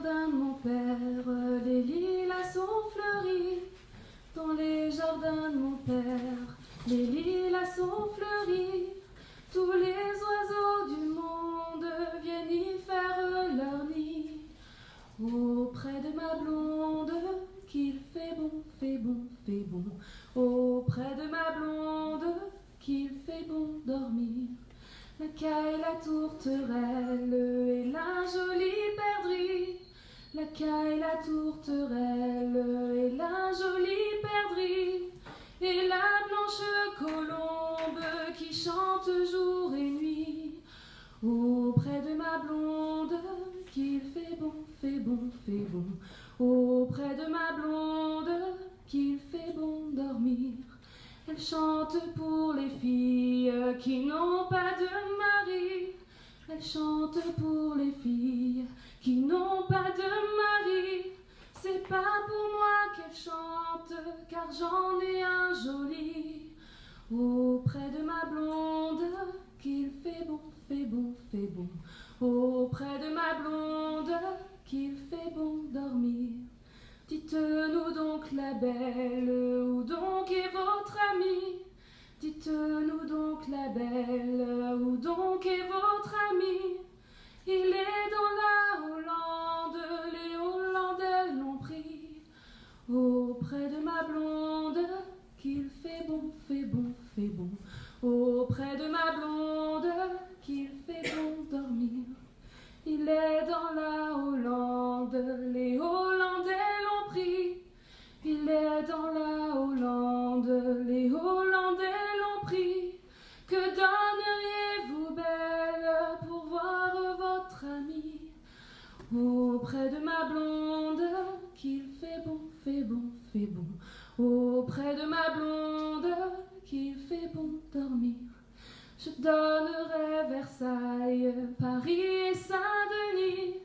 jardin de mon père, les lilas sont fleuris. Dans les jardins de mon père, les lilas sont fleuris. Tous les oiseaux du monde viennent y faire leur nid. Auprès de ma blonde, qu'il fait bon, fait bon, fait bon. Auprès de ma blonde, qu'il fait bon dormir. La caille, la tourterelle et la jolie perdrix. La caille, la tourterelle et la jolie perdrix. Et la blanche colombe qui chante jour et nuit. Auprès de ma blonde, qu'il fait bon, fait bon, fait bon. Auprès de ma blonde, qu'il fait bon dormir. Elle chante pour les filles qui n'ont pas de mari. Elle chante pour les filles qui n'ont pas de mari. C'est pas pour moi qu'elle chante, car j'en ai un joli. Auprès de ma blonde, qu'il fait bon, fait bon, fait bon. Auprès de ma blonde, qu'il fait bon dormir. Dites-nous donc la belle, où donc est votre amie? Dites-nous donc la belle, où donc est votre amie? Il est dans la Hollande, les Hollandais l'ont pris. Auprès de ma blonde, qu'il fait bon, fait bon, fait bon. Auprès de ma blonde, qu'il fait bon dormir. Il est dans la Hollande, les Hollandais l'ont pris. Il est dans la Hollande, les Hollandais l'ont pris. Que donneriez-vous, belle, pour voir votre ami? Auprès de ma blonde, qu'il fait bon, fait bon, fait bon. Auprès de ma blonde, qu'il fait bon dormir. Je donnerai Versailles, Paris et Saint-Denis.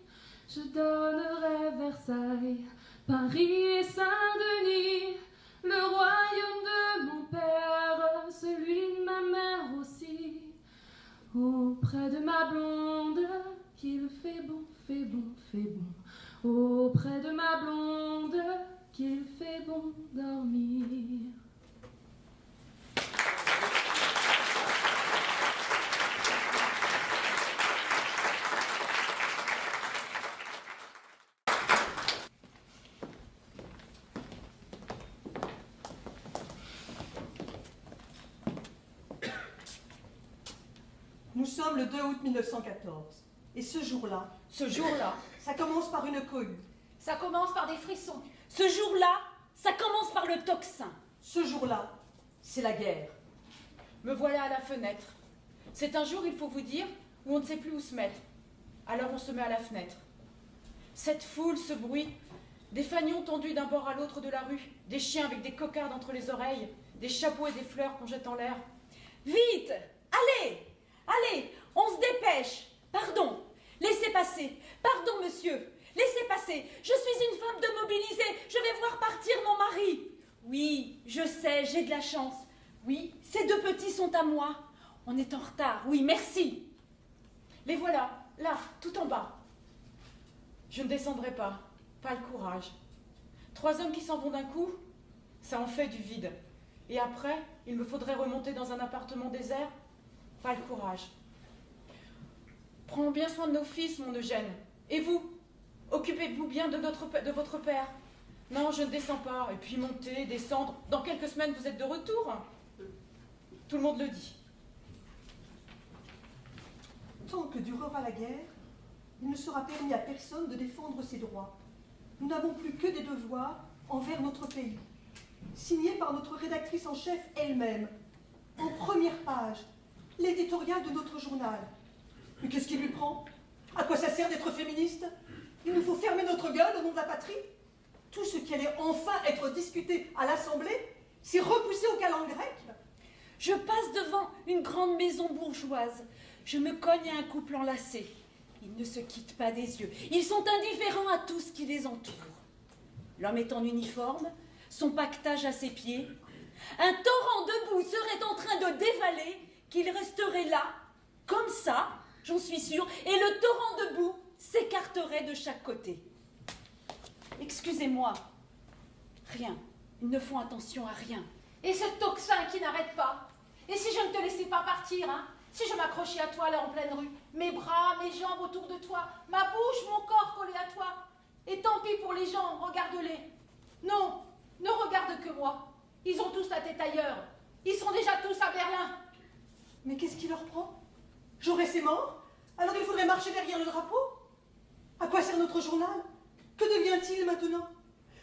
Je donnerai Versailles, Paris et Saint-Denis. Le royaume de mon père, celui de ma mère aussi. Auprès de ma blonde, qu'il fait bon, fait bon, fait bon. Auprès de ma blonde, qu'il fait bon dormir. Nous sommes le 2 août 1914. Et ce jour-là, ça commence par une cohue. Ça commence par des frissons. Ce jour-là, ça commence par le tocsin. Ce jour-là, c'est la guerre. Me voilà à la fenêtre. C'est un jour, il faut vous dire, où on ne sait plus où se mettre. Alors on se met à la fenêtre. Cette foule, ce bruit, des fanions tendus d'un bord à l'autre de la rue, des chiens avec des cocardes entre les oreilles, des chapeaux et des fleurs qu'on jette en l'air. Vite! Allez! Allez! On se dépêche! Pardon! Laissez passer! Pardon, monsieur! Laissez passer! Je suis une femme démobilisée! Je vais voir partir mon mari! Oui, je sais, j'ai de la chance. Oui, ces deux petits sont à moi. On est en retard. Oui, merci. Les voilà, là, tout en bas. Je ne descendrai pas. Pas le courage. 3 hommes qui s'en vont d'un coup, ça en fait du vide. Et après, il me faudrait remonter dans un appartement désert. Pas le courage. Prenons bien soin de nos fils, mon Eugène. Et vous? Occupez-vous bien de votre père. Non, je ne descends pas. Et puis monter, descendre. Dans quelques semaines, vous êtes de retour. Tout le monde le dit. Tant que durera la guerre, il ne sera permis à personne de défendre ses droits. Nous n'avons plus que des devoirs envers notre pays. Signé par notre rédactrice en chef elle-même, en première page, l'éditorial de notre journal. Mais qu'est-ce qui lui prend? À quoi ça sert d'être féministe? Il nous faut fermer notre gueule au nom de la patrie? Tout ce qui allait enfin être discuté à l'Assemblée, c'est repoussé aux calendes grecques. Je passe devant une grande maison bourgeoise. Je me cogne à un couple enlacé. Ils ne se quittent pas des yeux. Ils sont indifférents à tout ce qui les entoure. L'homme est en uniforme, son paquetage à ses pieds. Un torrent de boue serait en train de dévaler, qu'il resterait là, comme ça, j'en suis sûre, et le torrent de boue s'écarterait de chaque côté. Excusez-moi. Rien. Ils ne font attention à rien. Et ce tocsin qui n'arrête pas. Et si je ne te laissais pas partir, hein? Si je m'accrochais à toi là en pleine rue, mes bras, mes jambes autour de toi, ma bouche, mon corps collé à toi. Et tant pis pour les gens, regarde-les. Non, ne regarde que moi. Ils ont tous la tête ailleurs. Ils sont déjà tous à Berlin. Mais qu'est-ce qui leur prend? Jaurès est mort? Alors il faudrait marcher derrière le drapeau? À quoi sert notre journal? Que devient-il maintenant?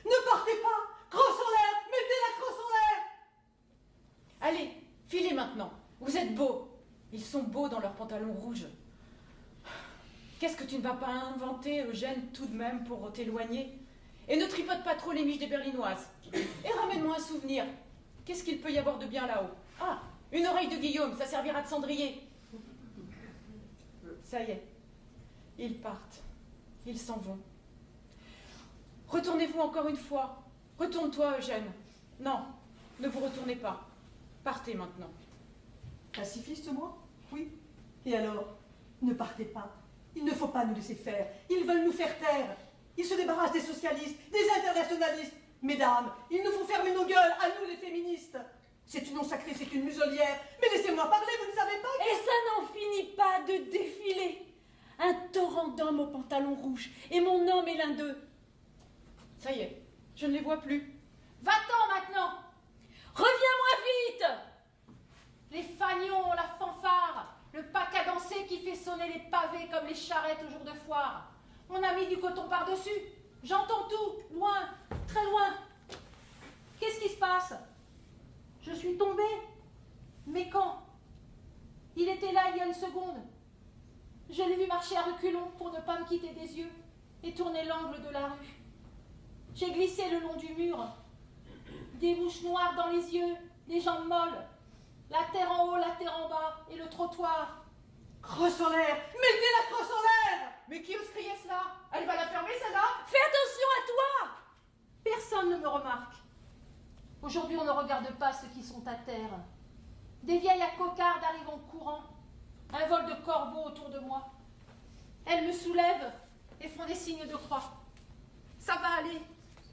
Ne partez pas! Crosse en l'air! Mettez la crosse en l'air! Allez, filez maintenant. Vous êtes beaux. Ils sont beaux dans leurs pantalons rouges. Qu'est-ce que tu ne vas pas inventer, Eugène, tout de même, pour t'éloigner? Et ne tripote pas trop les miches des Berlinoises. Et ramène-moi un souvenir. Qu'est-ce qu'il peut y avoir de bien là-haut? Ah, une oreille de Guillaume, ça servira de cendrier. Ça y est, ils partent. Ils s'en vont. Retournez-vous encore une fois. Retourne-toi, Eugène. Non, ne vous retournez pas. Partez maintenant. Pacifiste, moi? Oui. Et alors? Ne partez pas. Il ne faut pas nous laisser faire. Ils veulent nous faire taire. Ils se débarrassent des socialistes, des internationalistes. Mesdames, ils nous font fermer nos gueules, à nous les féministes. C'est une non sacrée, c'est une muselière. Mais laissez-moi parler, vous ne savez pas que... Et ça n'en finit pas de défiler. Un torrent d'hommes aux pantalons rouges. Et mon homme est l'un d'eux. Ça y est, je ne les vois plus. Va-t'en maintenant. Reviens-moi vite! Les fagnons, la fanfare, le pas cadencé qui fait sonner les pavés comme les charrettes au jour de foire. On a mis du coton par-dessus. J'entends tout, loin, très loin. Qu'est-ce qui se passe? Je suis tombée. Mais quand? Il était là il y a une seconde. Je l'ai vu marcher à reculons pour ne pas me quitter des yeux et tourner l'angle de la rue. J'ai glissé le long du mur. Des mouches noires dans les yeux, des jambes molles. La terre en haut, la terre en bas et le trottoir. Crosse en l'air! Mettez la crosse en l'air! Mais qui ose crier cela? Elle va la fermer, celle-là? Fais attention à toi! Personne ne me remarque. Aujourd'hui, on ne regarde pas ceux qui sont à terre. Des vieilles à cocardes arrivent en courant. Un vol de corbeaux autour de moi. Elles me soulèvent et font des signes de croix. Ça va aller.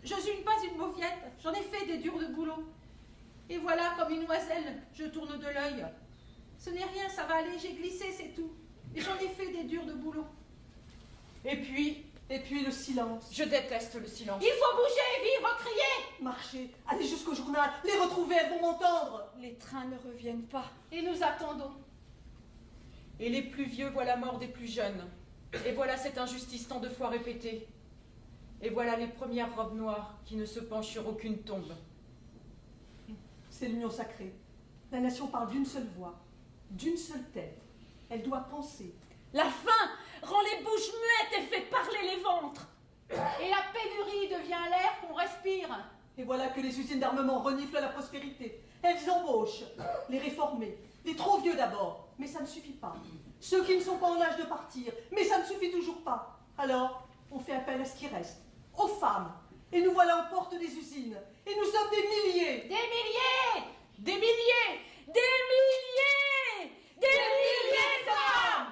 Je suis pas une mauviette. J'en ai fait des durs de boulot. Et voilà, comme une oiselle, je tourne de l'œil. Ce n'est rien, ça va aller. J'ai glissé, c'est tout. Et j'en ai fait des durs de boulot. Et puis, le silence. je déteste le silence. Il faut bouger, vivre, crier. Marchez, allez jusqu'au journal, les retrouver, elles vont m'entendre. Les trains ne reviennent pas. Et nous attendons. Et les plus vieux voient la mort des plus jeunes. Et voilà cette injustice tant de fois répétée. Et voilà les premières robes noires qui ne se penchent sur aucune tombe. C'est l'union sacrée. La nation parle d'une seule voix, d'une seule tête. Elle doit penser. La faim rend les bouches muettes et fait parler les ventres. Et la pénurie devient l'air qu'on respire. Et voilà que les usines d'armement reniflent la prospérité. Elles embauchent les réformés, les trop vieux d'abord. Mais ça ne suffit pas. Ceux qui ne sont pas en âge de partir. Mais ça ne suffit toujours pas. Alors, on fait appel à ce qui reste, aux femmes. Et nous voilà aux portes des usines. Et nous sommes des milliers. Des milliers. Des milliers! Des milliers! Des milliers de femmes!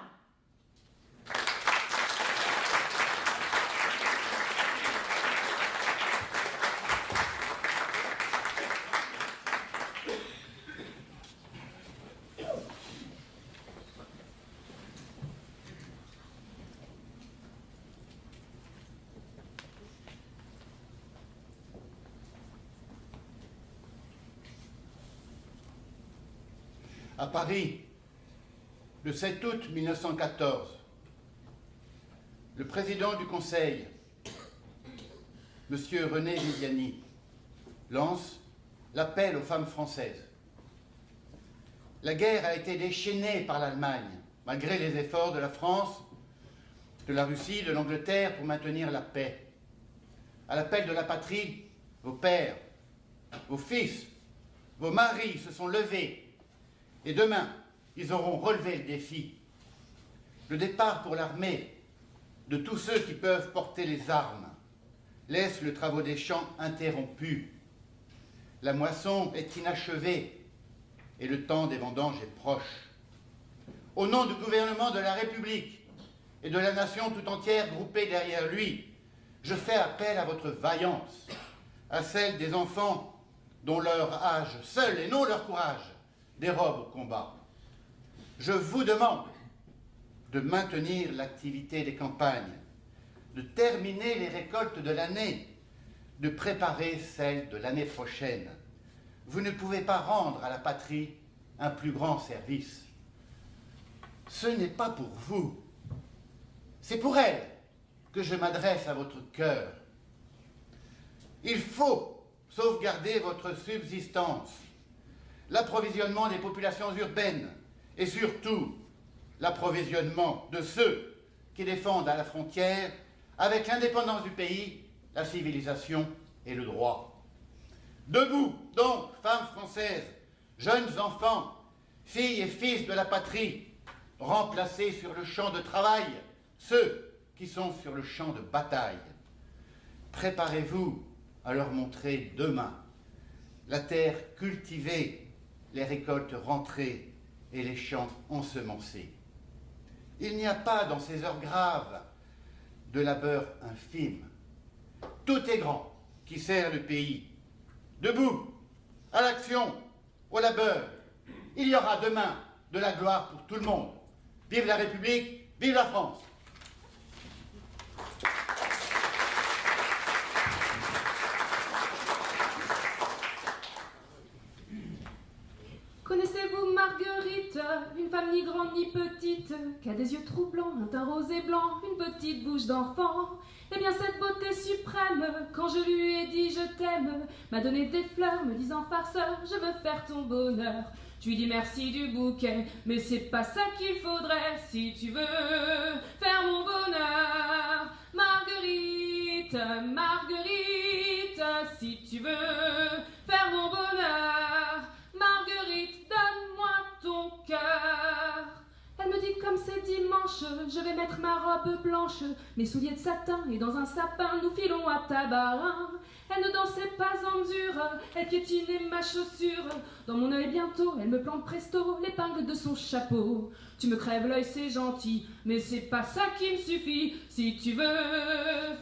À Paris, le 7 août 1914, le président du Conseil, M. René Viviani, lance l'appel aux femmes françaises. La guerre a été déchaînée par l'Allemagne, malgré les efforts de la France, de la Russie, de l'Angleterre pour maintenir la paix. À l'appel de la patrie, vos pères, vos fils, vos maris se sont levés. Et demain, ils auront relevé le défi. Le départ pour l'armée de tous ceux qui peuvent porter les armes laisse le travail des champs interrompu. La moisson est inachevée et le temps des vendanges est proche. Au nom du gouvernement de la République et de la nation tout entière groupée derrière lui, je fais appel à votre vaillance, à celle des enfants dont leur âge seul et non leur courage dérobe au combat. Je vous demande de maintenir l'activité des campagnes, de terminer les récoltes de l'année, de préparer celles de l'année prochaine. Vous ne pouvez pas rendre à la patrie un plus grand service. Ce n'est pas pour vous, c'est pour elle que je m'adresse à votre cœur. Il faut sauvegarder votre subsistance, l'approvisionnement des populations urbaines et surtout l'approvisionnement de ceux qui défendent à la frontière, avec l'indépendance du pays, la civilisation et le droit. Debout, donc, femmes françaises, jeunes enfants, filles et fils de la patrie, remplacez sur le champ de travail ceux qui sont sur le champ de bataille. Préparez-vous à leur montrer demain la terre cultivée, les récoltes rentrées et les champs ensemencés. Il n'y a pas dans ces heures graves de labeur infime. Tout est grand qui sert le pays. Debout, à l'action, au labeur. Il y aura demain de la gloire pour tout le monde. Vive la République, vive la France! Connaissez-vous Marguerite, une femme ni grande ni petite, qui a des yeux troublants, un teint rose et blanc, une petite bouche d'enfant? Eh bien cette beauté suprême, quand je lui ai dit je t'aime, m'a donné des fleurs, me disant farceur, je veux faire ton bonheur. Je lui dis merci du bouquet, mais c'est pas ça qu'il faudrait si tu veux faire mon bonheur. Marguerite, Marguerite, si tu veux faire mon bonheur. Marguerite, donne-moi ton cœur. Elle me dit comme c'est dimanche, je vais mettre ma robe blanche, mes souliers de satin et dans un sapin, nous filons à Tabarin. Elle ne dansait pas en mesure, elle piétinait ma chaussure. Dans mon œil bientôt, elle me plante presto l'épingle de son chapeau. Tu me crèves l'œil, c'est gentil, mais c'est pas ça qui me suffit si tu veux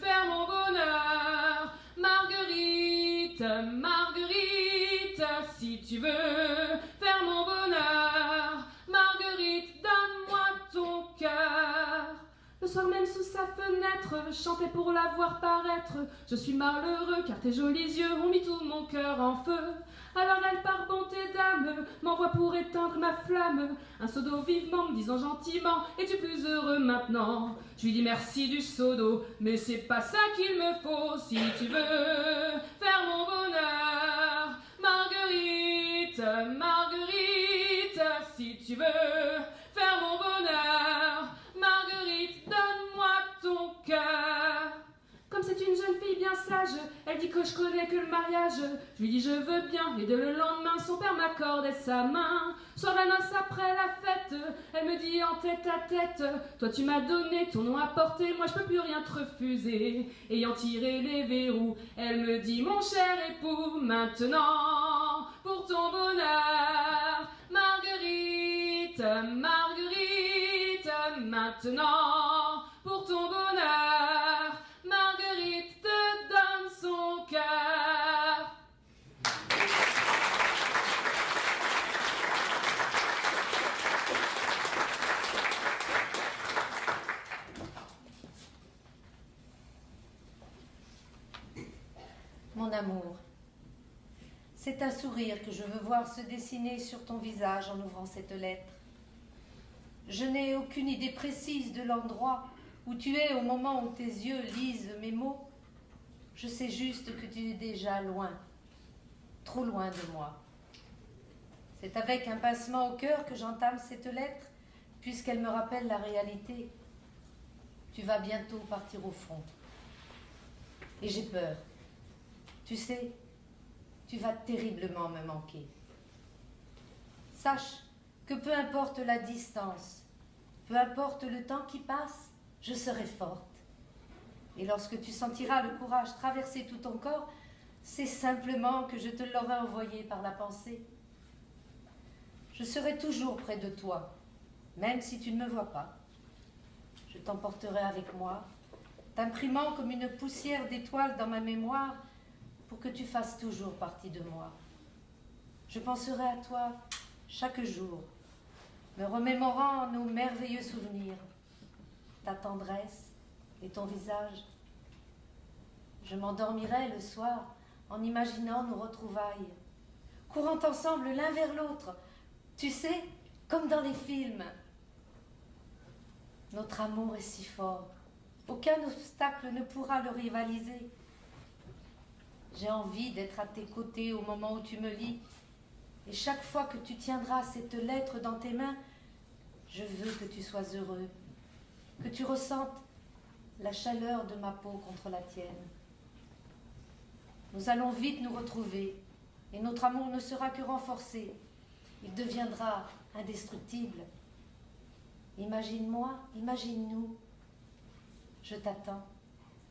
faire mon bonheur. Marguerite, Marguerite, si tu veux faire mon bonheur. Marguerite, donne-moi ton cœur. Le soir même sous sa fenêtre, je chantais pour la voir paraître. Je suis malheureux car tes jolis yeux ont mis tout mon cœur en feu. Alors elle par bonté d'âme m'envoie pour éteindre ma flamme un seau d'eau vivement me disant gentiment es-tu plus heureux maintenant? Je lui dis merci du seau d'eau, mais c'est pas ça qu'il me faut si tu veux faire mon bonheur. Marguerite, Marguerite, si tu veux faire mon bonheur. Marguerite, donne-moi ton cœur. Comme c'est une jeune fille bien sage, elle dit que je connais que le mariage. Je lui dis je veux bien, et dès le lendemain, son père m'accordait sa main. Soir la noce après la fête, elle me dit en tête à tête, toi tu m'as donné ton nom à porter, moi je peux plus rien te refuser. Ayant tiré les verrous, elle me dit mon cher époux, maintenant pour ton bonheur. Marguerite, Marguerite, maintenant pour ton bonheur. Marguerite te donne son cœur. Mon amour, c'est un sourire que je veux voir se dessiner sur ton visage en ouvrant cette lettre. Je n'ai aucune idée précise de l'endroit où tu es au moment où tes yeux lisent mes mots. Je sais juste que tu es déjà loin, trop loin de moi. C'est avec un pincement au cœur que j'entame cette lettre, puisqu'elle me rappelle la réalité. Tu vas bientôt partir au front. Et j'ai peur. Tu sais, tu vas terriblement me manquer. Sache que peu importe la distance, peu importe le temps qui passe, je serai forte. Et lorsque tu sentiras le courage traverser tout ton corps, c'est simplement que je te l'aurai envoyé par la pensée. Je serai toujours près de toi, même si tu ne me vois pas. Je t'emporterai avec moi, t'imprimant comme une poussière d'étoiles dans ma mémoire pour que tu fasses toujours partie de moi. Je penserai à toi chaque jour, me remémorant nos merveilleux souvenirs, ta tendresse et ton visage. Je m'endormirai le soir en imaginant nos retrouvailles, courant ensemble l'un vers l'autre, tu sais, comme dans les films. Notre amour est si fort, aucun obstacle ne pourra le rivaliser. J'ai envie d'être à tes côtés au moment où tu me lis, et chaque fois que tu tiendras cette lettre dans tes mains, je veux que tu sois heureux, que tu ressentes la chaleur de ma peau contre la tienne. Nous allons vite nous retrouver, et notre amour ne sera que renforcé. Il deviendra indestructible. Imagine-moi, imagine-nous. Je t'attends,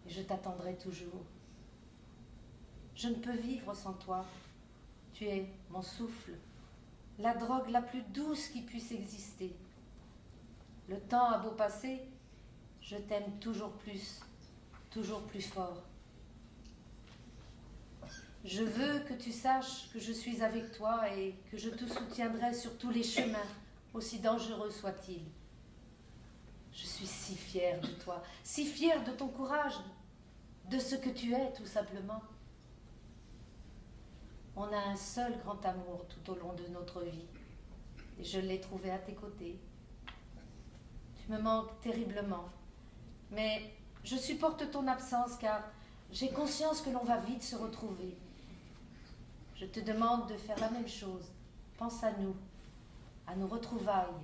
et je t'attendrai toujours. Je ne peux vivre sans toi. Tu es mon souffle, la drogue la plus douce qui puisse exister. Le temps a beau passer, je t'aime toujours plus fort. Je veux que tu saches que je suis avec toi et que je te soutiendrai sur tous les chemins, aussi dangereux soient-ils. Je suis si fière de toi, si fière de ton courage, de ce que tu es tout simplement. On a un seul grand amour tout au long de notre vie, et je l'ai trouvé à tes côtés. Tu me manques terriblement, mais je supporte ton absence car j'ai conscience que l'on va vite se retrouver. Je te demande de faire la même chose. Pense à nous, à nos retrouvailles,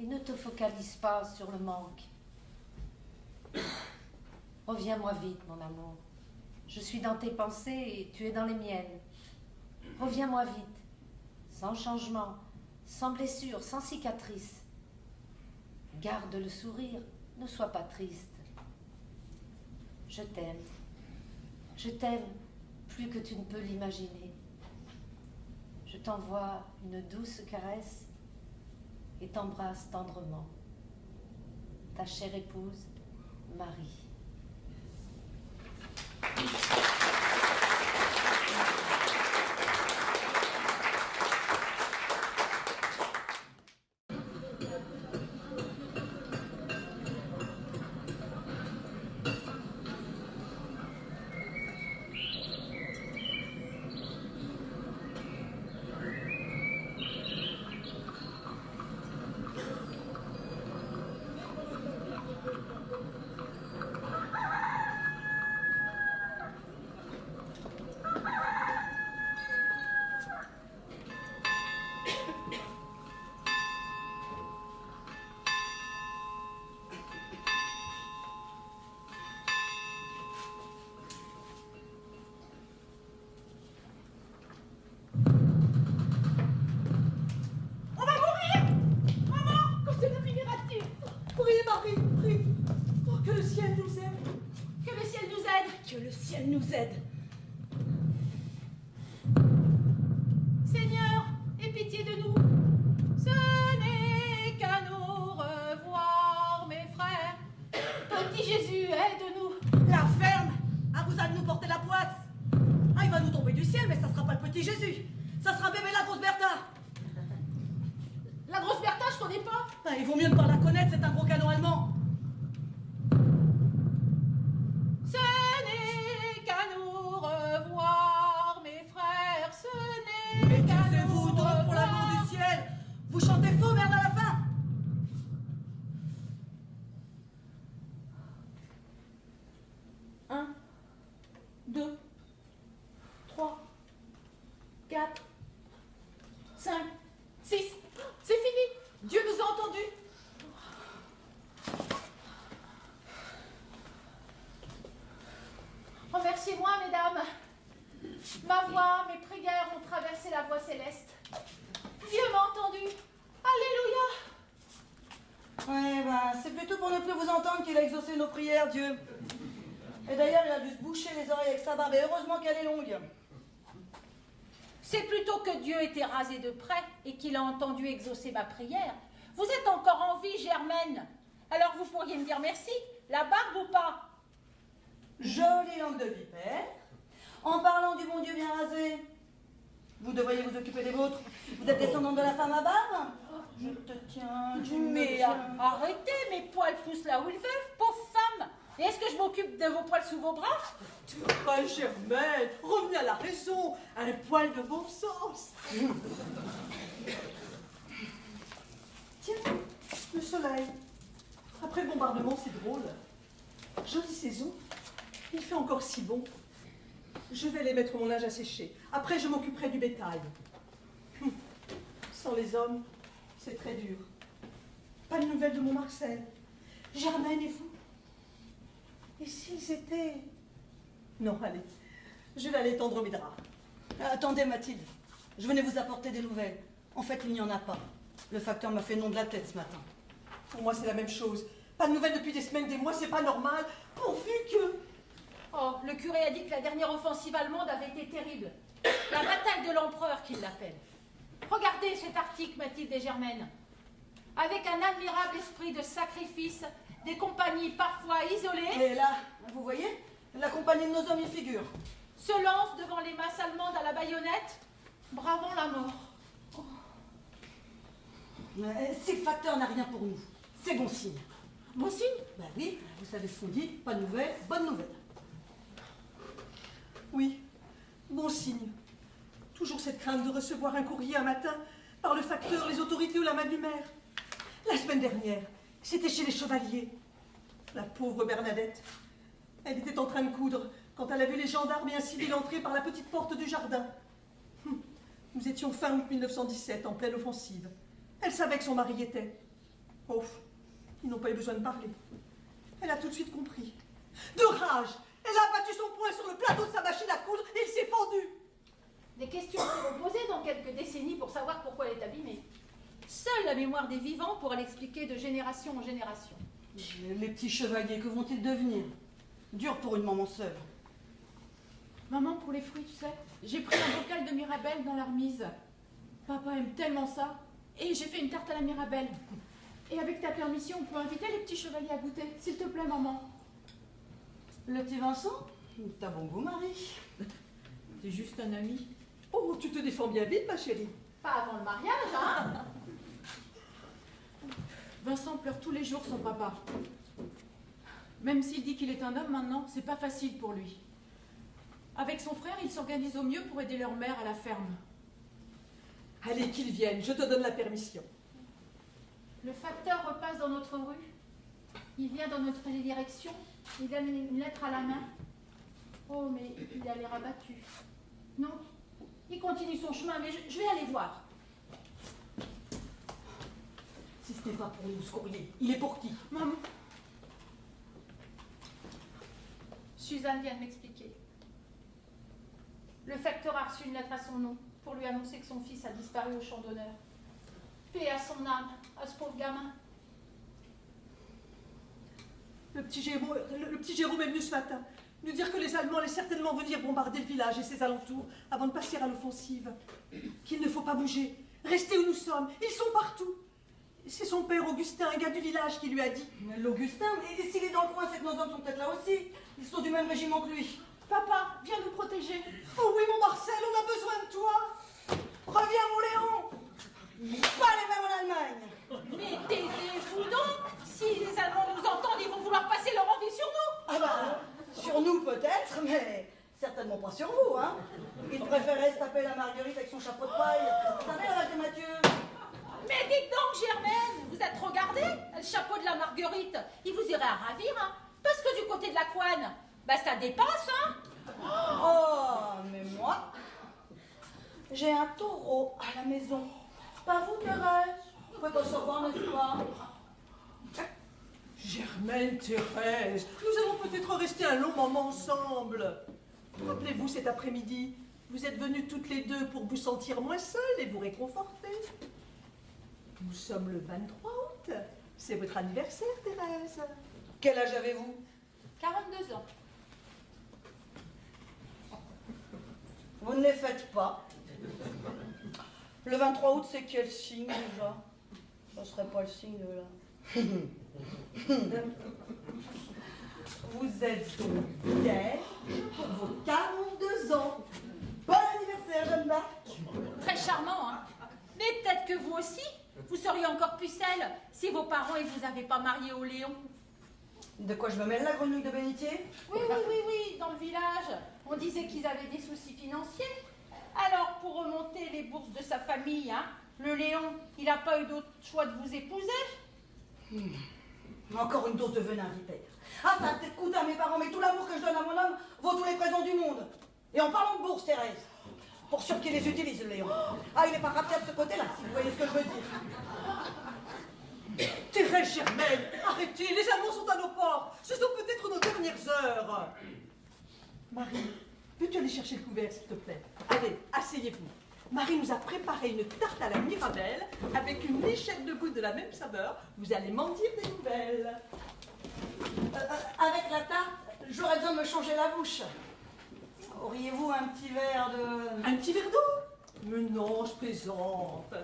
et ne te focalise pas sur le manque. Reviens-moi vite, mon amour. Je suis dans tes pensées et tu es dans les miennes. Reviens-moi vite, sans changement, sans blessure, sans cicatrice. Garde le sourire, ne sois pas triste. Je t'aime plus que tu ne peux l'imaginer. Je t'envoie une douce caresse et t'embrasse tendrement. Ta chère épouse, Marie. Elle nous aide. Seigneur, aie pitié de nous. Ce n'est qu'à nous revoir, mes frères. Petit Jésus, aide-nous. La ferme, à vous allez nous porter la poisse. Ah, il va nous tomber du ciel, mais ça sera pas le petit Jésus. Ça sera bébé la grosse Bertha. La grosse Bertha, je connais pas. Ah, il vaut mieux ne pas la connaître, c'est un gros canon allemand. Ce n'est qu'à nous revoir, mes frères. Ce n'est Mais qu'à nous taisez-vous donc pour l'amour revoir. du ciel. Vous chantez faux, merde, à la fin. Un, 2, 3, 4, 5, 6, c'est fini. Dieu nous a entendus. Remerciez-moi, mesdames. Ma voix, mes prières ont traversé la voie céleste. Dieu m'a entendu. Alléluia. Ouais, bah, c'est plutôt pour ne plus vous entendre qu'il a exaucé nos prières, Dieu. Et d'ailleurs, il a dû se boucher les oreilles avec sa barbe, et heureusement qu'elle est longue. C'est plutôt que Dieu était rasé de près et qu'il a entendu exaucer ma prière. Vous êtes encore en vie, Germaine. Alors vous pourriez me dire merci, la barbe ou pas? Jolie langue de vipère. En parlant du bon Dieu bien rasé, vous devriez vous occuper des vôtres. Vous êtes descendante de la femme à barbe? Je te tiens, tu me Mais tiens. arrêtez, mes poils poussent là où ils veulent, pauvre femme. Et est-ce que je m'occupe de vos poils sous vos bras? Ah, Germaine, revenez à la raison. Un poil de bon sens. Tiens, le soleil. Après le bombardement, c'est drôle. Jolie saison. Il fait encore si bon. Je vais aller mettre mon linge à sécher. Après, je m'occuperai du bétail. Sans les hommes, c'est très dur. Pas de nouvelles de mon Marcel. Germaine et vous? Et s'ils étaient... Non, allez. Je vais aller tendre mes draps. Attendez, Mathilde. Je venais vous apporter des nouvelles. En fait, il n'y en a pas. Le facteur m'a fait nom de la tête ce matin. Pour moi, c'est la même chose. Pas de nouvelles depuis des semaines, des mois, c'est pas normal. Pourvu que... Oh, le curé a dit que la dernière offensive allemande avait été terrible. La bataille de l'empereur, qu'il l'appelle. Regardez cet article, Mathilde et Germaine. Avec un admirable esprit de sacrifice, des compagnies parfois isolées Et là, vous voyez, la compagnie de nos hommes y figure. se lancent devant les masses allemandes à la baïonnette, bravant la mort. Si le facteur n'a rien pour nous, c'est bon signe. Bon signe? Ben oui, vous savez ce qu'on dit, pas de nouvelles, bonne nouvelle. Oui, bon signe. Toujours cette crainte de recevoir un courrier un matin par le facteur, les autorités ou la main du maire. La semaine dernière, c'était chez les chevaliers. La pauvre Bernadette. Elle était en train de coudre quand elle a vu les gendarmes et un civil entrer par la petite porte du jardin. Nous étions fin août 1917, en pleine offensive. Elle savait que son mari y était. Oh, ils n'ont pas eu besoin de parler. Elle a tout de suite compris. De rage, elle a battu son poing sur le plateau de sa machine à coudre et il s'est fendu. Des questions seront posées dans quelques décennies pour savoir pourquoi elle est abîmée. Seule la mémoire des vivants pourra l'expliquer de génération en génération. Les petits chevaliers, que vont-ils devenir? Dur pour une maman seule. Maman, pour les fruits, tu sais, j'ai pris un bocal de mirabelle dans la remise. Papa aime tellement ça. Et j'ai fait une tarte à la mirabelle. Et avec ta permission, on peut inviter les petits chevaliers à goûter. S'il te plaît, maman. Le petit Vincent? T'as bon goût, Marie. C'est juste un ami. Oh, tu te défends bien vite, ma chérie. Pas avant le mariage, hein? Vincent pleure tous les jours son papa. Même s'il dit qu'il est un homme maintenant, c'est pas facile pour lui. Avec son frère, ils s'organisent au mieux pour aider leur mère à la ferme. Allez, qu'ils viennent, je te donne la permission. Le facteur repasse dans notre rue. Il vient dans notre direction. Il donne une lettre à la main. Oh, mais il a l'air abattu. Non, il continue son chemin, mais je vais aller voir. Si ce n'est pas pour nous, ce courrier, il est pour qui? Maman. Suzanne vient de m'expliquer. Le facteur a reçu une lettre à son nom pour lui annoncer que son fils a disparu au champ d'honneur. Paix à son âme, à ce pauvre gamin. Le petit Jérôme est venu ce matin nous dire que les Allemands allaient certainement venir bombarder le village et ses alentours avant de passer à l'offensive. Qu'il ne faut pas bouger, rester où nous sommes, ils sont partout. C'est son père Augustin, un gars du village, qui lui a dit. Mais l'Augustin, et s'il est dans le coin, c'est que nos hommes sont peut-être là aussi. Ils sont du même régiment que lui. Papa, viens nous protéger. Oh oui, mon Marcel, on a besoin de toi. Reviens, mon Léon. Pas les mêmes en Allemagne. Mais taisez-vous donc. Si les Allemands nous entendent, ils vont vouloir passer leur envie sur nous. Ah bah, sur nous peut-être, mais certainement pas sur vous, hein. Ils préféraient se taper la Marguerite avec son chapeau de paille. Vous savez, avec Mathieu. Mais dites donc, Germaine, vous êtes regardée? Le chapeau de la Marguerite, il vous irait à ravir, hein? Parce que du côté de la couenne, bah ça dépasse, hein? Oh, mais moi, j'ai un taureau à la maison. Pas vous, Thérèse? Vous pouvez pas savoir, n'est-ce pas? Germaine, Thérèse, nous allons peut-être rester un long moment ensemble. Rappelez-vous cet après-midi, vous êtes venues toutes les deux pour vous sentir moins seules et vous réconforter. Nous sommes le 23 août. C'est votre anniversaire, Thérèse. Quel âge avez-vous? 42 ans. Vous ne les faites pas. Le 23 août, c'est quel signe déjà? Ça serait pas le signe de là. Vous Vous êtes donc vierge pour vos 42 ans. Bon anniversaire, jeune Marc. Très charmant, hein. Mais peut-être que vous aussi, vous seriez encore pucelle si vos parents ne vous avaient pas marié au Léon. De quoi je me mêle, la grenouille de bénitier? Oui, dans le village, on disait qu'ils avaient des soucis financiers. Alors, pour remonter les bourses de sa famille, hein, le Léon, il n'a pas eu d'autre choix de vous épouser. Encore une dose de venin, vipère. Ah, ça a peut-être coûté à mes parents, mais tout l'amour que je donne à mon homme vaut tous les présents du monde. Et en parlant de bourse, Thérèse, pour sûr qu'il les utilise, le Léon. Ah, il n'est pas rappelé de ce côté-là, si vous voyez ce que je veux dire. Thérèse Germaine, arrêtez, les amours sont à nos portes. Ce sont peut-être nos dernières heures. Marie, veux-tu aller chercher le couvert, s'il te plaît? Allez, asseyez-vous. Marie nous a préparé une tarte à la Mirabelle avec une lichette de gouttes de la même saveur. Vous allez m'en dire des nouvelles. Avec la tarte, j'aurais besoin de me changer la bouche. Auriez-vous un petit verre de... Un petit verre d'eau? Mais non, je plaisante.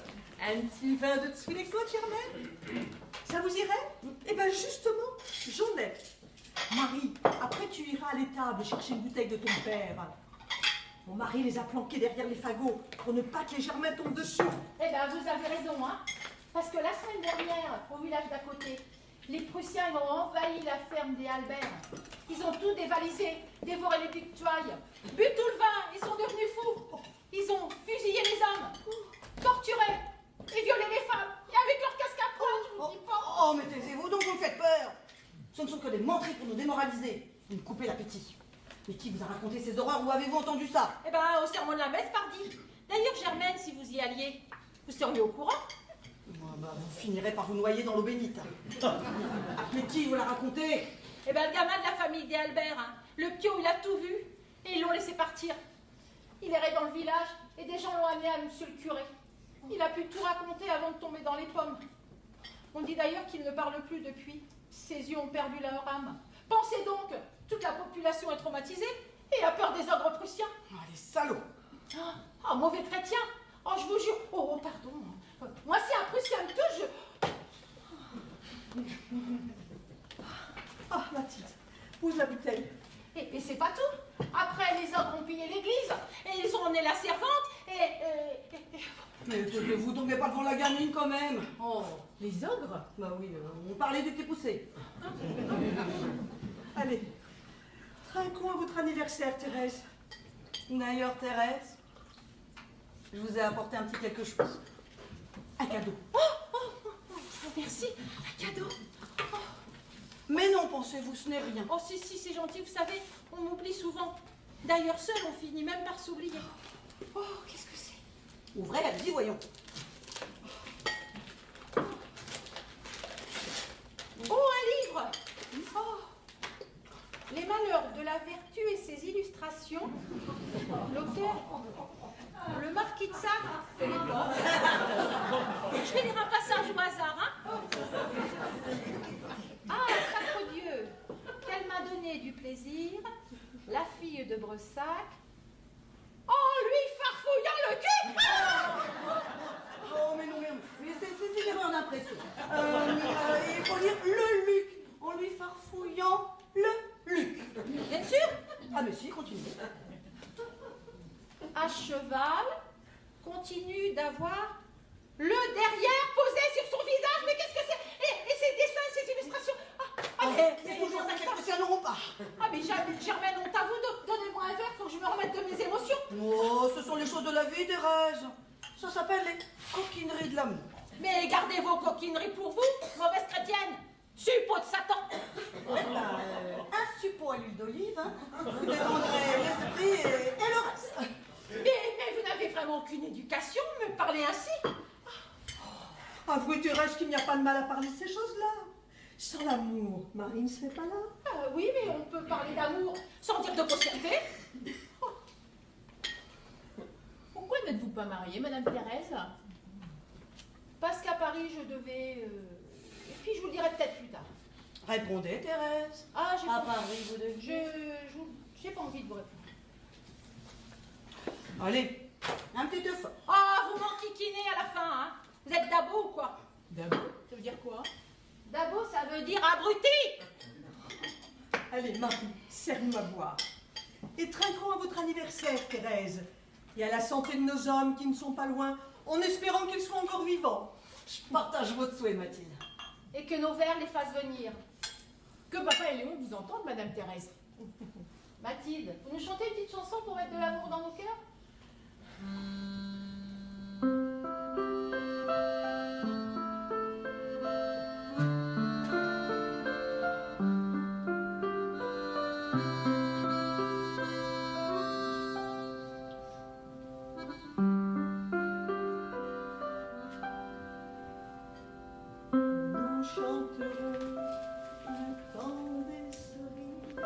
Un petit vin de dessous les côtes, Germaine? Ça vous irait? Eh bien, justement, j'en ai. Marie, après tu iras à l'étable chercher une bouteille de ton père. Mon mari les a planqués derrière les fagots pour ne pas que les Germains tombent dessus. Eh bien, vous avez raison, hein. Parce que la semaine dernière, au village d'à côté, les Prussiens ils ont envahi la ferme des Albert. Ils ont tout dévalisé, dévoré les victuailles, bu tout le vin, ils sont devenus fous. Ils ont fusillé les hommes, torturé et violé les femmes. Et avec leur casque à poing, je vous dis pas. Oh, mais taisez-vous donc, vous me faites peur. Ce ne sont que des menteries pour nous démoraliser. Vous me coupez l'appétit. Mais qui vous a raconté ces horreurs? Où avez-vous entendu ça? Eh ben, au sermon de la messe, pardi. D'ailleurs, Germaine, si vous y alliez, vous seriez au courant. Vous finirez par vous noyer dans l'eau bénite. Mais qui vous l'a raconté? Eh ben, le gamin de la famille des Albert, hein. Le Pio, il a tout vu. Et ils l'ont laissé partir. Il errait dans le village et des gens l'ont amené à monsieur le curé. Il a pu tout raconter avant de tomber dans les pommes. On dit d'ailleurs qu'il ne parle plus depuis. Ses yeux ont perdu leur âme. Pensez donc, toute la population est traumatisée et a peur des ogres prussiens. Ah, les salauds! Ah, mauvais chrétien. Oh, je vous jure. Oh, pardon. Moi, si un Prussien me touche, Ah, Mathilde, pose la bouteille. Et c'est pas tout. Après, les ogres ont pillé l'église et ils ont emmené la servante et... Mais vous tombez pas devant la gamine quand même. Oh, les ogres? Bah oui, on parlait du petit poussé. Allez, trinquons à votre anniversaire, Thérèse. D'ailleurs, Thérèse, je vous ai apporté un petit quelque chose. Un cadeau. Merci, un cadeau. Mais non, pensez-vous, ce n'est rien. Oh, si, c'est gentil, vous savez, on m'oublie souvent. D'ailleurs, seul, on finit même par s'oublier. Oh, qu'est-ce que c'est? Ouvrez, allez-y, voyons. Oh, un livre. Oh. Les malheurs de la vertu et ses illustrations. L'auteur, le marquis de Sade. Je vais lire un passage au hasard, hein. Ah, sacre Dieu, qu'elle m'a donné du plaisir, la fille de Bressac. Oh, lui farfouillant le cul. Oh, mais non, mais c'est une erreur d'impression. Il faut lire le Luc, en lui farfouillant le Luc. Bien sûr. Ah, mais si, continuez. À cheval, continue d'avoir le derrière posé sur son visage. Mais qu'est-ce que c'est? Et ces dessins, ces illustrations. C'est toujours ça que les Prussiens n'auront pas. Ah, mais Germaine, honte à vous, donnez-moi un verre, faut que je me remette de mes émotions. Oh, ce sont les choses de la vie, Thérèse. Ça s'appelle les coquineries de l'amour. Mais gardez vos coquineries pour vous, mauvaise chrétienne. Suppôt de Satan. Un suppôt à l'huile d'olive, hein. Vous détendrez l'esprit et le reste. Mais vous n'avez vraiment aucune éducation, me parler ainsi. Avouez, Thérèse, qu'il n'y a pas de mal à parler de ces choses-là. Sans l'amour, Marie ne serait pas là. Oui, mais on peut parler d'amour sans dire de grossièreté. Pourquoi n'êtes-vous pas mariée, Madame Thérèse? Parce qu'à Paris, je devais... Et puis, je vous le dirai peut-être plus tard. Répondez, Thérèse. Ah, j'ai À pas... Paris, vous devez. J'ai pas envie de vous répondre. Allez, un petit effort. Ah, vous m'enquiquinez à la fin, hein. Vous êtes Dabo ou quoi? D'abord, ça veut dire quoi? Dabo, ça veut dire abruti. Allez, Marie, serre-nous à boire. Et trinquons à votre anniversaire, Thérèse. Et à la santé de nos hommes qui ne sont pas loin, en espérant qu'ils soient encore vivants. Je partage votre souhait, Mathilde. Et que nos vers les fassent venir. Que papa et Léon vous entendent, Madame Thérèse. Mathilde, vous nous chantez une petite chanson pour mettre de l'amour dans nos cœurs? Nous chanterons le temps des cerises,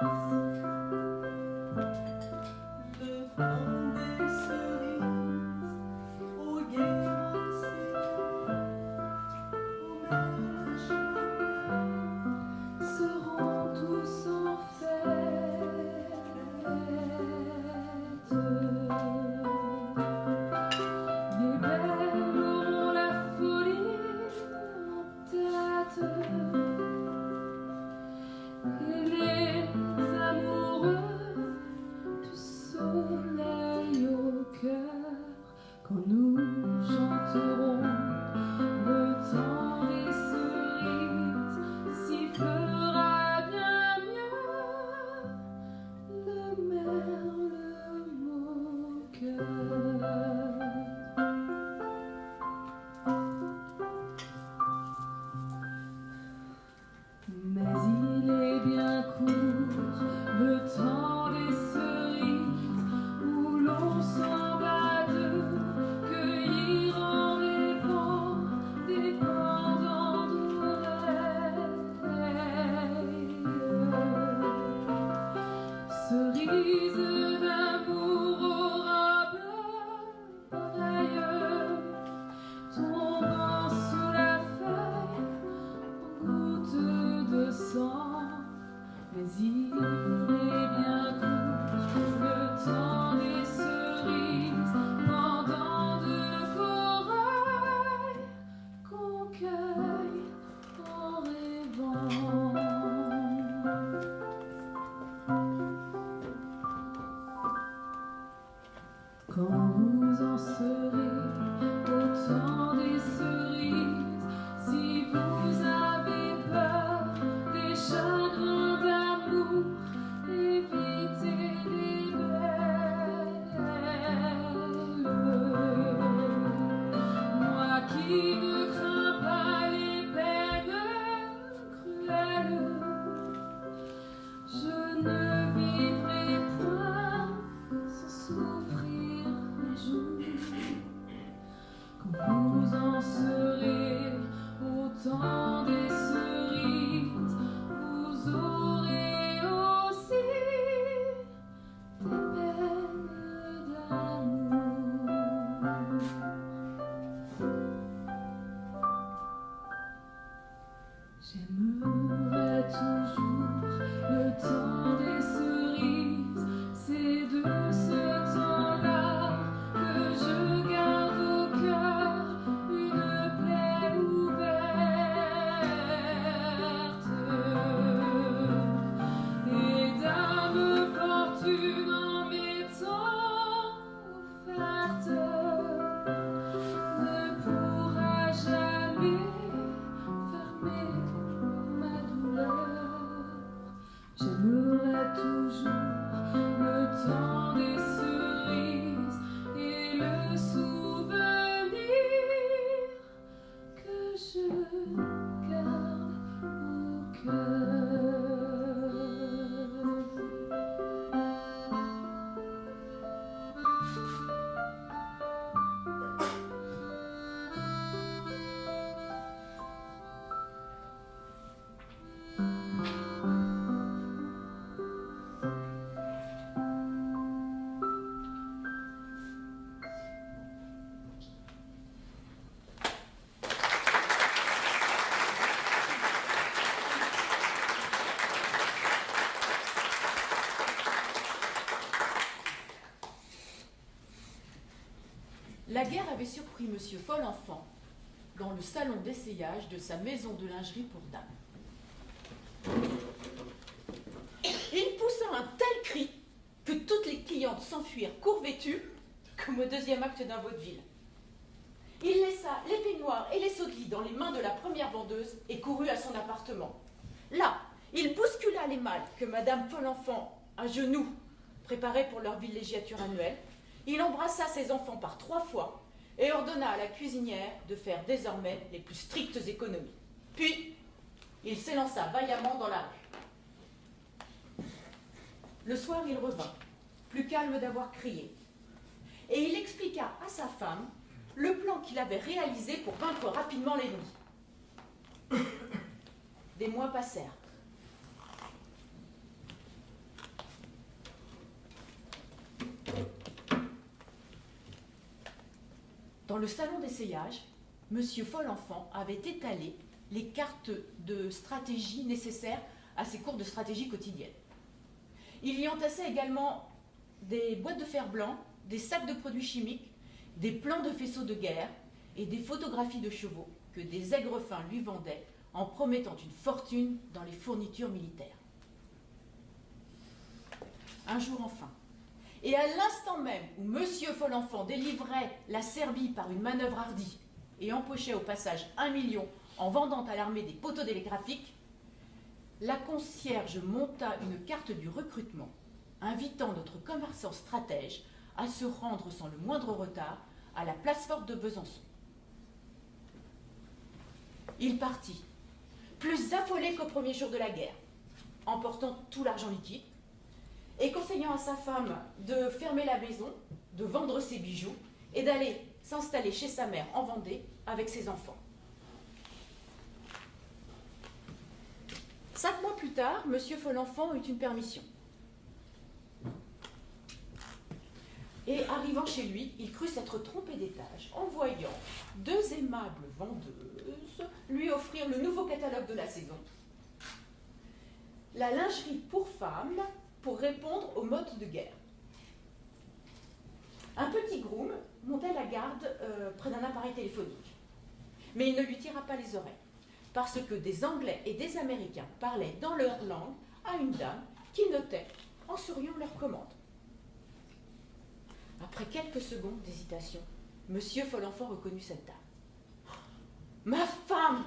le temps des cerises, au gai aux mers seront tous en fête. Les belles auront la folie en tête, et les amoureux du soleil au cœur, quand nous chanterons le temps des cerises, sifflera bien mieux le merle moqueur. Mais il est bien court le temps des cerises, où l'on s'en va de cueillir en rêvant des pendants d'oreilles. Cerises d'amour aux robes pareilles, tombant sous la feuille en gouttes de sang. Mais il est bien court le temps des cerises, pendant de corail qu'on cueille en rêvant. Quand vous en serez au temps des cerises, si vous avez peur des chagrins d'amour, évitez les belles. Moi qui ne crains pas les peines cruelles, je ne vivrai point sans souffrir un jour. Quand vous en serez au temps des cerises, vous aurez aussi des peines d'amour. J'aimerais toujours le temps des cerises, c'est de ce temps-là que je garde au cœur une plaie ouverte. Et dame fortune en m'étant offerte ne pourra jamais fermer ma douleur. J'aimerais toujours le temps des cerises et le souvenir que je garde au cœur. La guerre avait surpris Monsieur Folenfant dans le salon d'essayage de sa maison de lingerie pour dames. s'enfuir court vêtu, comme au deuxième acte d'un vaudeville. Il laissa les peignoirs et les seaux de lit dans les mains de la première vendeuse et courut à son appartement. Là, il bouscula les malles que Madame Folenfant, à genoux, préparait pour leur villégiature annuelle. Il embrassa ses enfants par 3 fois et ordonna à la cuisinière de faire désormais les plus strictes économies. Puis, il s'élança vaillamment dans la rue. Le soir, il revint, plus calme d'avoir crié, et il expliqua à sa femme le plan qu'il avait réalisé pour vaincre rapidement l'ennemi. Des mois passèrent. Dans le salon d'essayage, M. Folenfant avait étalé les cartes de stratégie nécessaires à ses cours de stratégie quotidienne. Il y entassait également des boîtes de fer-blanc, des sacs de produits chimiques, des plans de faisceaux de guerre et des photographies de chevaux que des aigrefins lui vendaient en promettant une fortune dans les fournitures militaires. Un jour enfin, et à l'instant même où M. Folenfant délivrait la Serbie par une manœuvre hardie et empochait au passage 1 million en vendant à l'armée des poteaux télégraphiques, la concierge monta une carte du recrutement, invitant notre commerçant stratège à se rendre sans le moindre retard à la place forte de Besançon. Il partit, plus affolé qu'au premier jour de la guerre, emportant tout l'argent liquide et conseillant à sa femme de fermer la maison, de vendre ses bijoux et d'aller s'installer chez sa mère en Vendée avec ses enfants. 5 mois plus tard, M. Folenfant eut une permission. Et arrivant chez lui, il crut s'être trompé d'étage en voyant 2 aimables vendeuses lui offrir le nouveau catalogue de la saison. La lingerie pour femmes pour répondre aux modes de guerre. Un petit groom montait la garde près d'un appareil téléphonique. Mais il ne lui tira pas les oreilles, parce que des Anglais et des Américains parlaient dans leur langue à une dame qui notait en souriant leurs commandes. Après quelques secondes d'hésitation, M. Folenfant reconnut cette dame. « Ma femme !»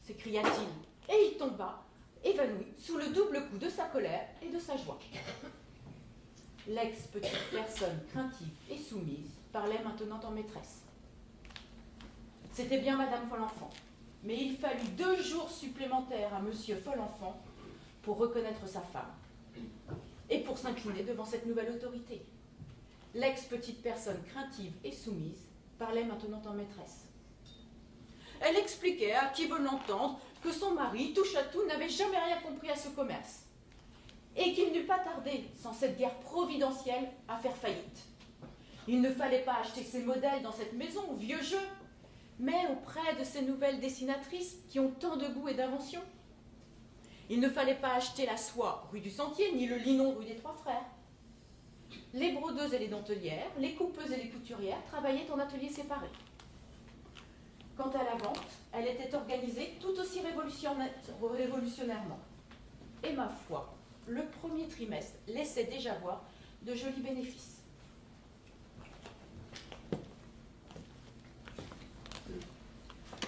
s'écria-t-il, et il tomba, évanoui, sous le double coup de sa colère et de sa joie. L'ex-petite personne craintive et soumise parlait maintenant en maîtresse. C'était bien Madame Folenfant, mais il fallut 2 jours supplémentaires à M. Folenfant pour reconnaître sa femme et pour s'incliner devant cette nouvelle autorité. L'ex-petite personne craintive et soumise parlait maintenant en maîtresse. Elle expliquait à qui veut l'entendre que son mari, touche à tout, n'avait jamais rien compris à ce commerce et qu'il n'eût pas tardé, sans cette guerre providentielle, à faire faillite. Il ne fallait pas acheter ses modèles dans cette maison au vieux jeu, mais auprès de ces nouvelles dessinatrices qui ont tant de goût et d'invention. Il ne fallait pas acheter la soie rue du Sentier, ni le linon rue des Trois Frères. Les brodeuses et les dentelières, les coupeuses et les couturières travaillaient en ateliers séparés. Quant à la vente, elle était organisée tout aussi révolutionnairement. Et ma foi, le premier trimestre laissait déjà voir de jolis bénéfices.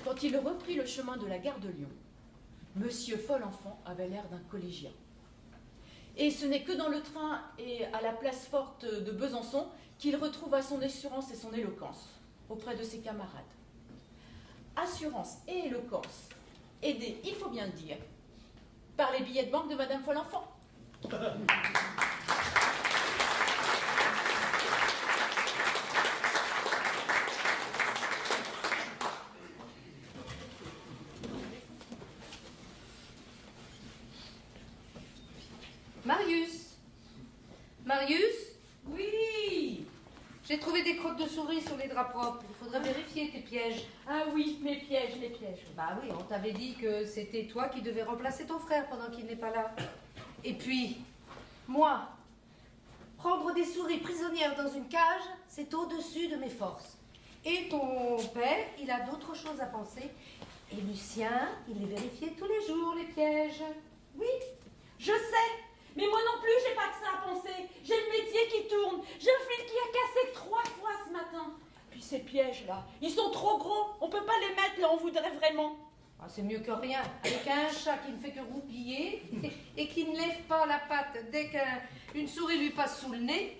Quand il reprit le chemin de la gare de Lyon, M. Folenfant avait l'air d'un collégien. Et ce n'est que dans le train et à la place forte de Besançon qu'il retrouva son assurance et son éloquence auprès de ses camarades. Assurance et éloquence, aidés, il faut bien le dire, par les billets de banque de Madame Folenfant. Marius? Oui. J'ai trouvé des crottes de souris sur les draps propres. Il faudrait vérifier tes pièges. Ah oui, mes pièges, les pièges. Bah oui, on t'avait dit que c'était toi qui devais remplacer ton frère pendant qu'il n'est pas là. Et puis, moi, prendre des souris prisonnières dans une cage, c'est au-dessus de mes forces. Et ton père, il a d'autres choses à penser. Et Lucien, il les vérifiait tous les jours, les pièges. Oui, je sais. Mais moi non plus, j'ai pas que ça à penser. J'ai le métier qui tourne. J'ai ces pièges-là. Ils sont trop gros. On peut pas les mettre là, on voudrait vraiment. Ah, c'est mieux que rien. Avec un chat qui ne fait que roupiller et qui ne lève pas la patte dès qu'une souris lui passe sous le nez.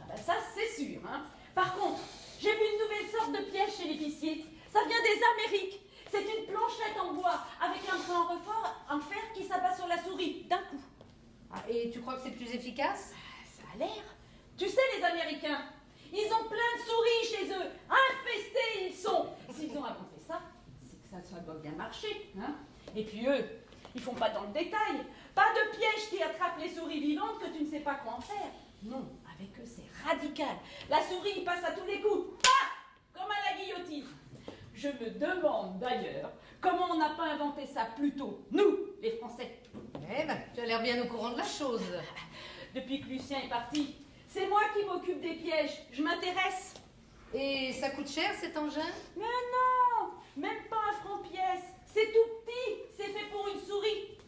Ah ben ça, c'est sûr. Hein. Par contre, j'ai vu une nouvelle sorte de piège chez l'épicier. Ça vient des Amériques. C'est une planchette en bois avec un brin en refort, en fer qui s'abat sur la souris d'un coup. Ah, et tu crois que c'est plus efficace? Ça a l'air. Tu sais, les Américains, ils ont plein de souris chez eux. Infestés, ils sont. S'ils ont inventé ça, c'est que ça doit bien marcher. Hein. Et puis eux, ils font pas dans le détail. Pas de piège qui attrape les souris vivantes que tu ne sais pas quoi en faire. Non, avec eux, c'est radical. La souris passe à tous les coups. Paf, comme à la guillotine. Je me demande d'ailleurs comment on n'a pas inventé ça plus tôt, nous, les Français. Eh ben, tu as l'air bien au courant de la chose. Depuis que Lucien est parti, c'est moi qui m'occupe des pièges. Je m'intéresse. Et ça coûte cher cet engin? Mais non, même pas un franc pièce. C'est tout petit. C'est fait pour une souris.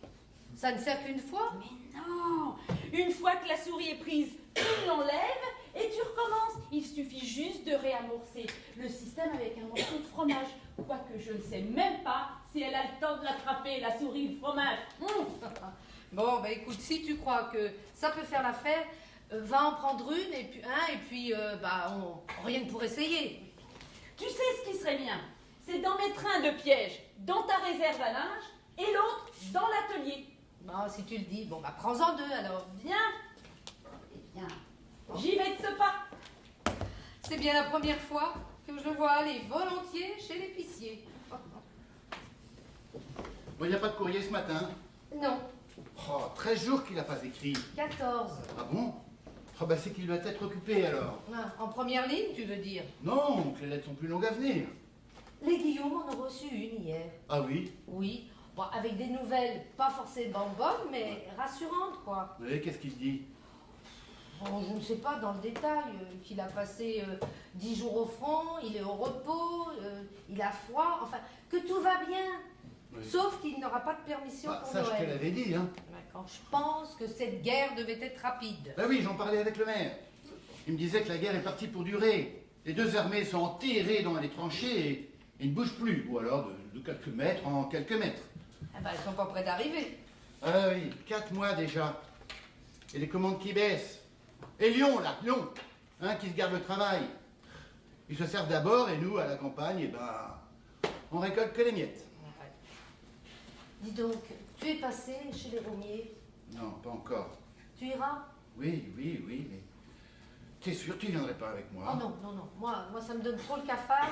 Ça ne sert qu'une fois? Mais non. Une fois que la souris est prise, tu l'enlèves et tu recommences. Il suffit juste de réamorcer le système avec un morceau de fromage. Quoique je ne sais même pas si elle a le temps de l'attraper, la souris, le fromage. Bon, bah écoute, si tu crois que ça peut faire l'affaire, va en prendre une et puis rien que pour essayer. Tu sais ce qui serait bien? C'est d'en mettre un de piège dans ta réserve à linge et l'autre dans l'atelier. Bon, si tu le dis, bon, bah prends-en deux alors. Viens. Eh bien, j'y vais de ce pas. C'est bien la première fois que je le vois aller volontiers chez l'épicier. Bon, il n'y a pas de courrier ce matin? Non, Oh, 13 jours qu'il n'a pas écrit. 14. Ah bon? Oh, bah c'est qu'il doit être occupé alors. Ah, en première ligne, tu veux dire? Non, que les lettres sont plus longues à venir. Les Guillaume en ont reçu une hier. Ah oui? Oui, bon, avec des nouvelles pas forcément bonnes, mais rassurantes, quoi. Oui, qu'est-ce qu'il dit? Bon, je ne sais pas dans le détail, qu'il a passé 10 jours au front, il est au repos, il a froid, enfin, que tout va bien. Oui. Sauf qu'il n'aura pas de permission Bah, pour ça, je te Noël. l'avais dit, hein. Quand je pense que cette guerre devait être rapide. Bah oui, j'en parlais avec le maire. Il me disait que la guerre est partie pour durer. Les deux armées sont enterrées dans les tranchées et ne bougent plus. Ou alors de quelques mètres en quelques mètres. Eh ben, elles sont pas près d'arriver. Ah oui, 4 mois déjà. Et les commandes qui baissent. Et Lyon, là, Lyon, hein, qui se garde le travail. Ils se servent d'abord et nous, à la campagne, eh ben, on récolte que les miettes. Dis donc, tu es passé chez les Roumiers. Non, pas encore. Tu iras? Oui, mais... T'es sûr, tu viendrais pas avec moi? Oh non, non, non. Moi, ça me donne trop le cafard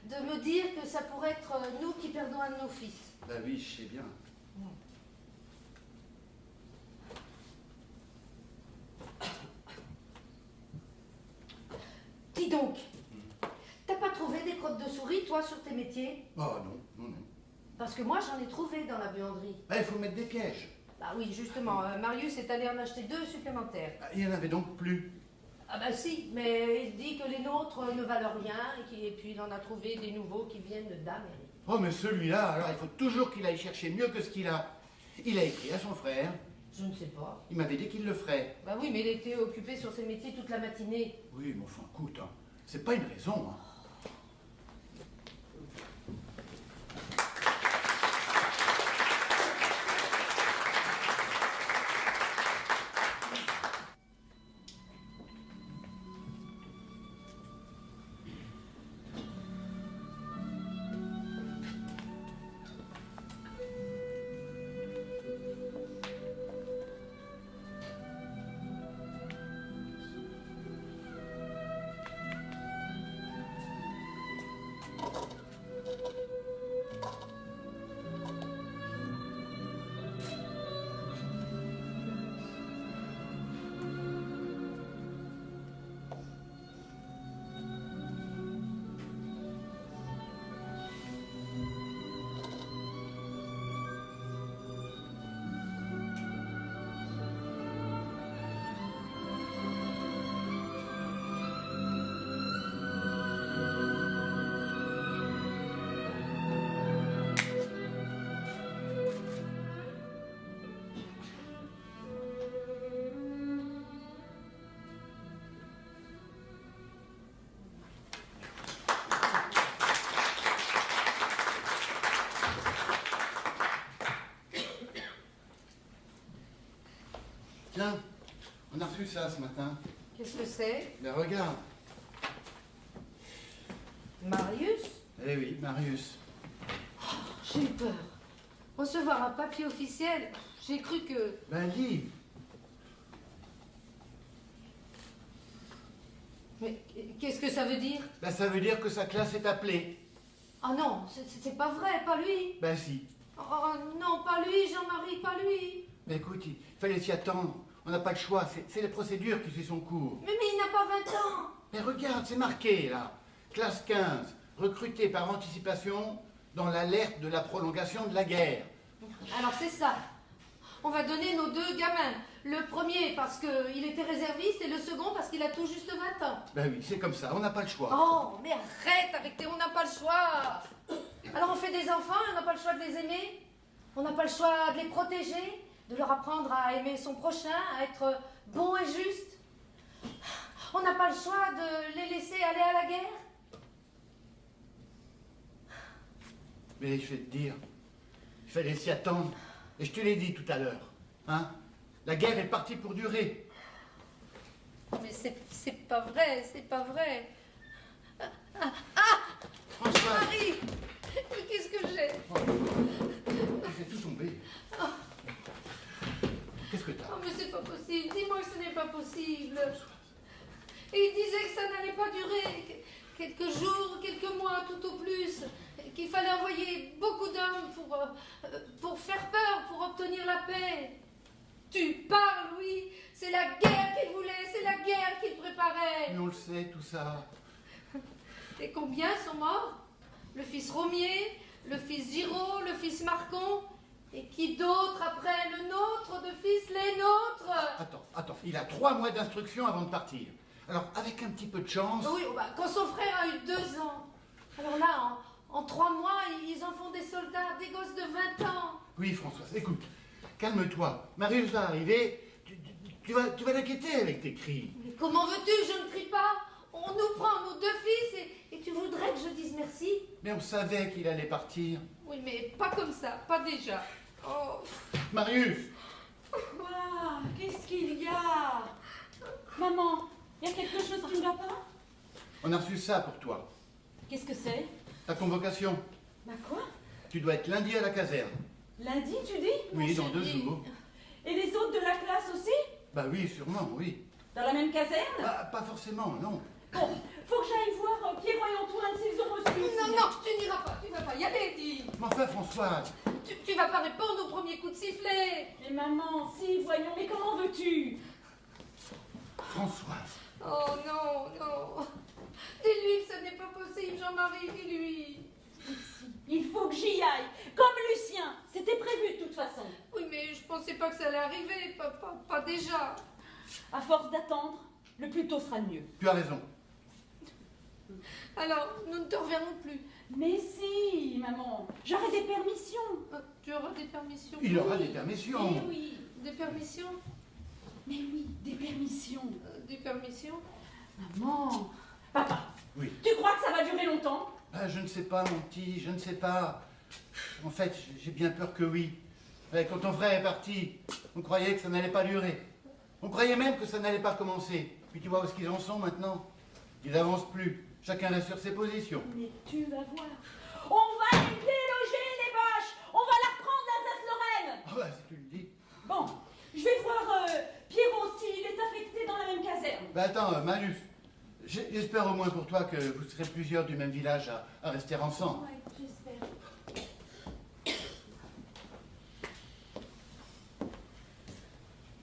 de me dire que ça pourrait être nous qui perdons un de nos fils. Bah oui, je sais bien. Dis donc, t'as pas trouvé des crottes de souris, toi, sur tes métiers? Oh non, non, non. Parce que moi, j'en ai trouvé dans la buanderie. Bah, il faut mettre des pièges. Bah oui, justement, Marius est allé en acheter 2 supplémentaires. Ah, il n'y en avait donc plus. Ah bah si, mais il dit que les nôtres ne valent rien et puis il en a trouvé des nouveaux qui viennent d'Amérique. Oh, mais celui-là, alors, il faut toujours qu'il aille chercher mieux que ce qu'il a. Il a écrit à son frère. Je ne sais pas. Il m'avait dit qu'il le ferait. Bah oui, mais il était occupé sur ses métiers toute la matinée. Oui, mais enfin, écoute, hein, c'est pas une raison, hein. On a reçu ça ce matin. Qu'est-ce que c'est? Mais regarde. Marius? Eh oui, Marius. J'ai eu peur. Recevoir un papier officiel, j'ai cru que... Ben lis. Mais qu'est-ce que ça veut dire? Ben ça veut dire que sa classe est appelée. Ah non, c'est pas vrai, pas lui. Ben si. Oh non, pas lui, Jean-Marie, pas lui. Mais écoute, il fallait s'y attendre. On n'a pas le choix. C'est la procédure qui suit son cours. Mais il n'a pas 20 ans. Mais regarde, c'est marqué là. Classe 15, recrutée par anticipation dans l'alerte de la prolongation de la guerre. Alors c'est ça. On va donner nos 2 gamins. Le premier parce qu'il était réserviste et le second parce qu'il a tout juste 20 ans. Ben oui, c'est comme ça, on n'a pas le choix. Oh, mais arrête avec tes... On n'a pas le choix. Alors on fait des enfants et on n'a pas le choix de les aimer. On n'a pas le choix de les protéger, de leur apprendre à aimer son prochain, à être bon et juste. On n'a pas le choix de les laisser aller à la guerre. Mais je vais te dire, il fallait s'y attendre. Et je te l'ai dit tout à l'heure. Hein? La guerre est partie pour durer. Mais c'est pas vrai, c'est pas vrai. François, Marie, qu'est-ce que j'ai? j'ai tout tombé. Qu'est-ce que t'as? Oh, mais c'est pas possible. Dis-moi que ce n'est pas possible. Et il disait que ça n'allait pas durer. Quelques jours, quelques mois, tout au plus. Qu'il fallait envoyer beaucoup d'hommes pour faire peur, pour obtenir la paix. Tu parles, oui. C'est la guerre qu'il voulait, c'est la guerre qu'il préparait. Mais on le sait, tout ça. Et combien sont morts? Le fils Romier, le fils Giraud, le fils Marcon. Et qui d'autre après le nôtre, de fils les nôtres? Attends, il a 3 mois d'instruction avant de partir. Alors, avec un petit peu de chance... Oui, bah, quand son frère a eu 2 ans. Alors là, en 3 mois, ils en font des soldats, des gosses de 20 ans. Oui, Françoise, écoute, calme-toi. Marius va arriver, tu vas l'inquiéter avec tes cris. Mais comment veux-tu? Je ne crie pas. On nous prend nos 2 fils et tu voudrais que je dise merci? Mais on savait qu'il allait partir. Oui, mais pas comme ça, pas déjà. Oh. Marius! Quoi? Qu'est-ce qu'il y a? Maman, il y a quelque chose qui ne va pas? On a reçu ça pour toi. Qu'est-ce que c'est? Ta convocation. Bah quoi? Tu dois être lundi à la caserne. Lundi, tu dis? Oui, dans 2 jours. Et les autres de la classe aussi? Bah oui, sûrement, oui. Dans la même caserne? Bah, pas forcément, non. Bon, faut que j'aille voir Pierrot et Antoine s'ils ont reçu. Non, tu n'iras pas, tu vas pas y aller, dis. Mais enfin, Françoise, Tu vas pas répondre au premier coup de sifflet. Mais maman, si, voyons, mais comment veux-tu? Françoise. Oh non. Dis-lui que ce n'est pas possible, Jean-Marie, dis-lui. Il faut que j'y aille, comme Lucien. C'était prévu de toute façon. Oui, mais je pensais pas que ça allait arriver, pas déjà. À force d'attendre, le plus tôt sera le mieux. Tu as raison. Alors, nous ne te reverrons plus. Mais si, maman, j'aurai des permissions. Tu auras des permissions. Il aura des permissions. Eh oui, Des permissions? mais oui, des permissions. Des permissions? Maman, papa, Oui. tu crois que ça va durer longtemps? Ah, je ne sais pas, mon petit, je ne sais pas. En fait, j'ai bien peur que oui. Quand ton frère est parti, on croyait que ça n'allait pas durer. On croyait même que ça n'allait pas commencer. Puis tu vois où est-ce qu'ils en sont maintenant? Ils n'avancent plus. Chacun reste sur ses positions. Mais tu vas voir. On va les déloger, les vaches. On va la reprendre, l'Alsace-Lorraine. Ah bah, si tu le dis. Bon, je vais voir Pierrot s'il est affecté dans la même caserne. Bah attends, Malus, j'espère au moins pour toi que vous serez plusieurs du même village à rester ensemble. Ouais, j'espère.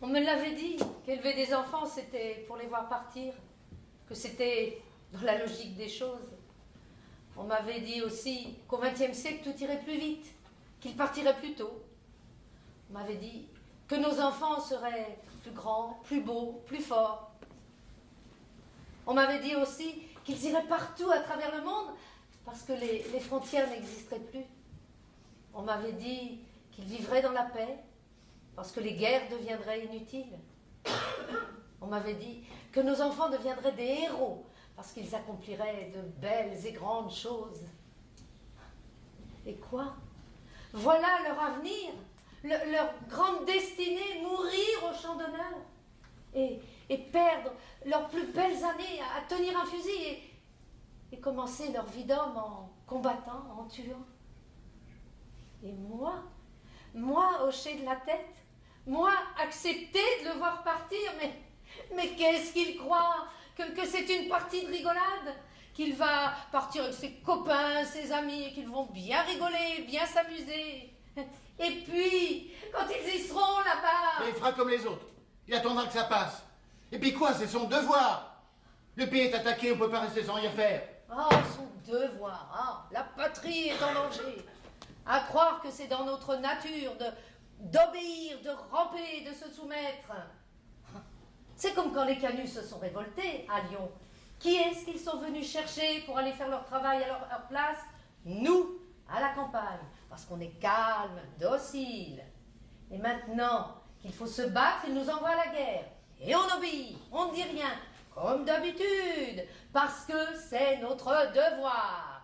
On me l'avait dit qu'élever des enfants, c'était pour les voir partir, que c'était dans la logique des choses. On m'avait dit aussi qu'au XXe siècle, tout irait plus vite, qu'ils partiraient plus tôt. On m'avait dit que nos enfants seraient plus grands, plus beaux, plus forts. On m'avait dit aussi qu'ils iraient partout à travers le monde parce que les frontières n'existeraient plus. On m'avait dit qu'ils vivraient dans la paix parce que les guerres deviendraient inutiles. On m'avait dit que nos enfants deviendraient des héros parce qu'ils accompliraient de belles et grandes choses. Et quoi? Voilà leur avenir, leur grande destinée, mourir au champ d'honneur. et perdre leurs plus belles années à tenir un fusil et commencer leur vie d'homme en combattant, en tuant. Et moi hocher de la tête, moi accepter de le voir partir, mais qu'est-ce qu'il croit que c'est une partie de rigolade? Qu'il va partir avec ses copains, ses amis, et qu'ils vont bien rigoler, bien s'amuser. Et puis, quand ils y seront là-bas... Il fera comme les autres. Il attendra que ça passe. Et puis quoi, c'est son devoir. Le pays est attaqué, on ne peut pas rester sans rien faire. Oh, son devoir, hein. La patrie est en danger. À croire que c'est dans notre nature d'obéir, de ramper, de se soumettre. C'est comme quand les canuts se sont révoltés à Lyon. Qui est-ce qu'ils sont venus chercher pour aller faire leur travail à leur place? Nous, à la campagne, parce qu'on est calme, docile. Et maintenant qu'il faut se battre, ils nous envoient à la guerre. Et on obéit, on ne dit rien, comme d'habitude, parce que c'est notre devoir.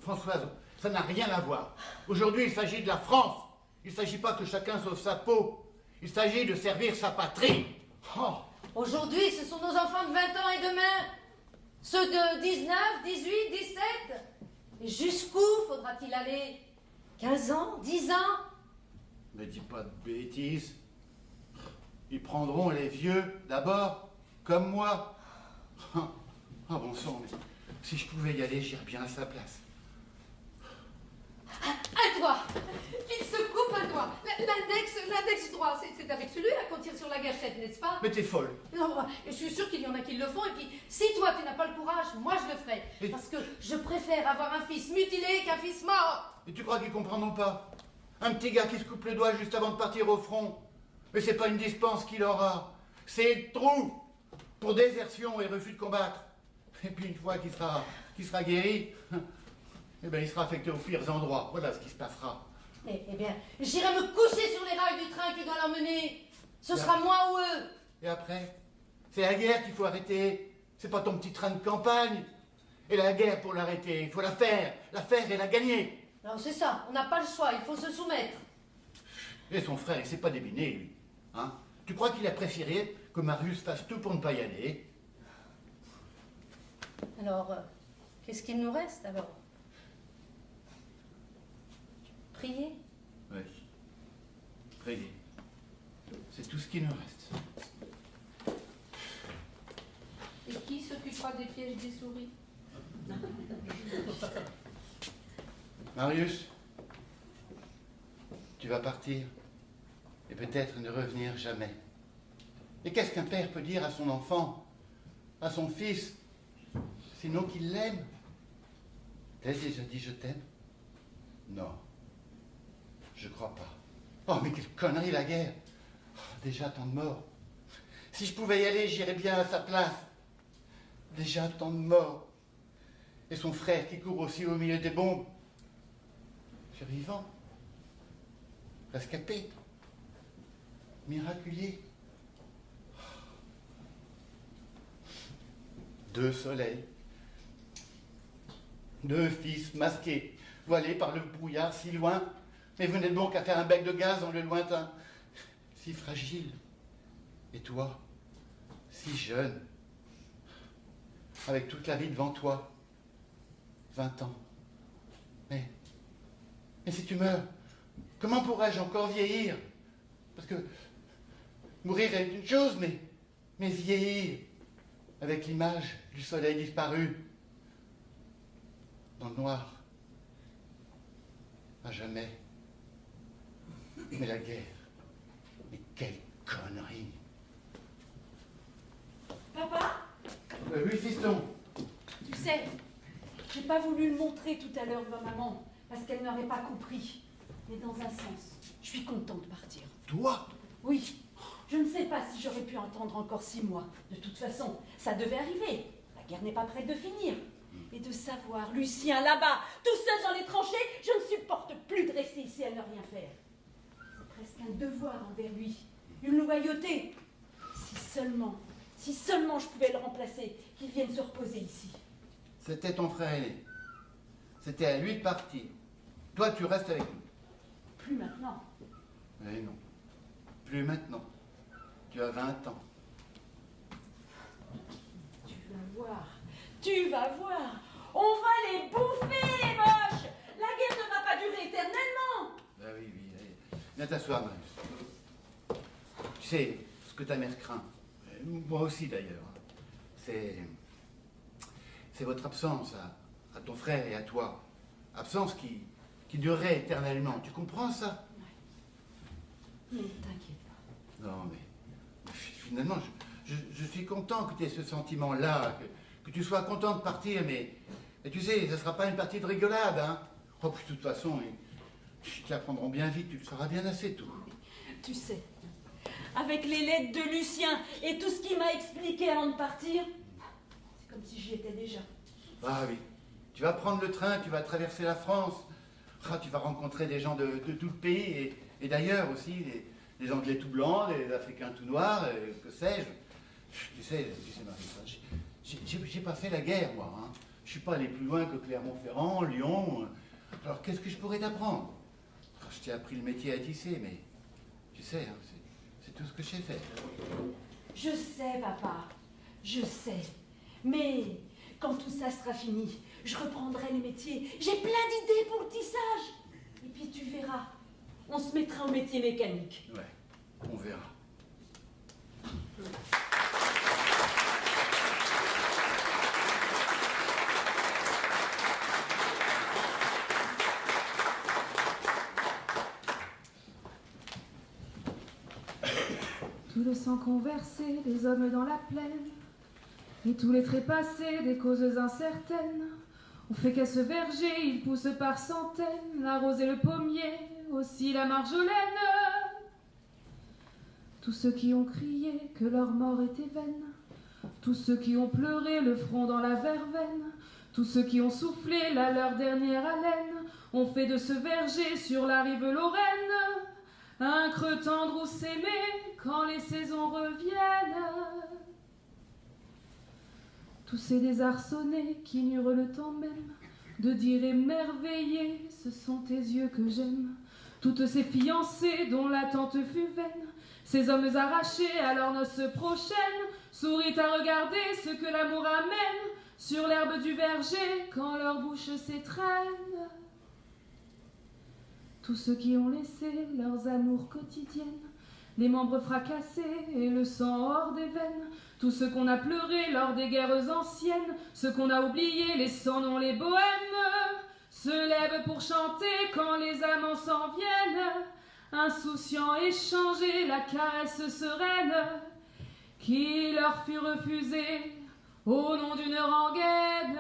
Françoise, ça n'a rien à voir. Aujourd'hui, il s'agit de la France. Il ne s'agit pas que chacun sauve sa peau. Il s'agit de servir sa patrie. Oh. Aujourd'hui, ce sont nos enfants de 20 ans et demain, ceux de 19, 18, 17. Et jusqu'où faudra-t-il aller? 15 ans? 10 ans? Ne dis pas de bêtises. Ils prendront les vieux d'abord, comme moi. Ah bon sang, mais si je pouvais y aller, j'irais bien à sa place. Un doigt! Qu'il se coupe un doigt! L'index droit, c'est avec celui-là qu'on tire sur la gâchette, n'est-ce pas? Mais t'es folle. Non, je suis sûre qu'il y en a qui le font, et puis si toi tu n'as pas le courage, moi je le ferai. Et... Parce que je préfère avoir un fils mutilé qu'un fils mort! Et tu crois qu'ils comprendront pas? Un petit gars qui se coupe le doigt juste avant de partir au front. Mais c'est pas une dispense qu'il aura. C'est le trou pour désertion et refus de combattre. Et puis une fois qu'il sera guéri, eh ben, il sera affecté aux pires endroits. Voilà ce qui se passera. Eh bien, j'irai me coucher sur les rails du train qui doit l'emmener. Ce sera moi ou eux. Et après? C'est la guerre qu'il faut arrêter. C'est pas ton petit train de campagne. Et la guerre, pour l'arrêter, il faut la faire et la gagner. Non, c'est ça, on n'a pas le choix, il faut se soumettre. Et son frère, il s'est pas débiné, lui. Hein? Tu crois qu'il a préféré que Marius fasse tout pour ne pas y aller? Alors, qu'est-ce qu'il nous reste alors? Prier? Oui. Prier. C'est tout ce qui nous reste. Et qui s'occupera des pièges des souris? Marius, tu vas partir et peut-être ne revenir jamais. Et qu'est-ce qu'un père peut dire à son enfant, à son fils, sinon qu'il l'aime? T'as-je déjà dit je t'aime? Non, je crois pas. Oh, mais quelle connerie la guerre! Oh, déjà tant de morts. Si je pouvais y aller, j'irais bien à sa place. Déjà tant de morts. Et son frère qui court aussi au milieu des bombes. Survivant, rescapé, miraculé. 2 soleils, 2 fils masqués, voilés par le brouillard si loin, mais vous n'êtes bon qu'à faire un bec de gaz dans le lointain, si fragile. Et toi, si jeune, avec toute la vie devant toi, 20 ans. Mais si tu meurs, comment pourrais-je encore vieillir? Parce que mourir est une chose, mais vieillir, avec l'image du soleil disparu, dans le noir, à jamais. Mais la guerre, mais quelle connerie! Papa, Oui, fiston. tu sais, j'ai pas voulu le montrer tout à l'heure devant maman, parce qu'elle n'aurait pas compris. Mais dans un sens, je suis contente de partir. Toi? Oui, je ne sais pas si j'aurais pu entendre encore 6 mois. De toute façon, ça devait arriver. La guerre n'est pas prête de finir. Et de savoir Lucien là-bas, tout seul dans les tranchées, je ne supporte plus de rester ici à ne rien faire. C'est presque un devoir envers lui, une loyauté. Si seulement je pouvais le remplacer, qu'il vienne se reposer ici. C'était ton frère aîné. C'était à lui de partir. Toi, tu restes avec nous. Plus maintenant. Eh non. Plus maintenant. Tu as 20 ans. voir. Tu vas voir. On va les bouffer, les moches. La guerre ne va pas durer éternellement. Ah oui, oui. Allez. Viens t'asseoir, Marius. Tu sais, ce que ta mère craint, moi aussi d'ailleurs, c'est votre absence à ton frère et à toi. Absence qui durerait éternellement. Tu comprends ça? Ne t'inquiète pas. Non, mais finalement, je suis content que tu aies ce sentiment-là, que tu sois content de partir, mais tu sais, ça ne sera pas une partie de rigolade, hein. Oh, puis de toute façon, ils te l'apprendront bien vite, tu le sauras bien assez tôt. Tu sais, avec les lettres de Lucien et tout ce qu'il m'a expliqué avant de partir, c'est comme si j'y étais déjà. Ah oui, tu vas prendre le train, tu vas traverser la France, tu vas rencontrer des gens de tout le pays, et d'ailleurs aussi, des Anglais tout blancs, des Africains tout noirs, que sais-je. Tu sais, Marie, j'ai pas fait la guerre, moi, hein. Je suis pas allé plus loin que Clermont-Ferrand, Lyon. Alors qu'est-ce que je pourrais t'apprendre? Je t'ai appris le métier à tisser, mais tu sais, hein, c'est tout ce que j'ai fait. Je sais, papa, je sais. Mais quand tout ça sera fini, je reprendrai les métiers. J'ai plein d'idées pour le tissage. Et puis tu verras, on se mettra au métier mécanique. Ouais, on verra. Tout le sang conversé des hommes dans la plaine, et tous les trépassés des causes incertaines, ont fait qu'à ce verger il pousse par centaines, la rose et le pommier, aussi la marjolaine. Tous ceux qui ont crié que leur mort était vaine, tous ceux qui ont pleuré le front dans la verveine, tous ceux qui ont soufflé là leur dernière haleine, ont fait de ce verger sur la rive Lorraine un creux tendre où s'aimer quand les saisons reviennent. Tous ces désarçonnés qui n'eurent le temps même de dire émerveillés, ce sont tes yeux que j'aime. Toutes ces fiancées dont l'attente fut vaine, ces hommes arrachés à leurs noces prochaines, sourient à regarder ce que l'amour amène sur l'herbe du verger quand leur bouche s'étreignent. Tous ceux qui ont laissé leurs amours quotidiennes, les membres fracassés et le sang hors des veines, tous ceux qu'on a pleurés lors des guerres anciennes, ceux qu'on a oubliés, les sans noms, les bohèmes, se lèvent pour chanter quand les amants s'en viennent, insouciants échanger la caresse sereine qui leur fut refusée au nom d'une rengaine.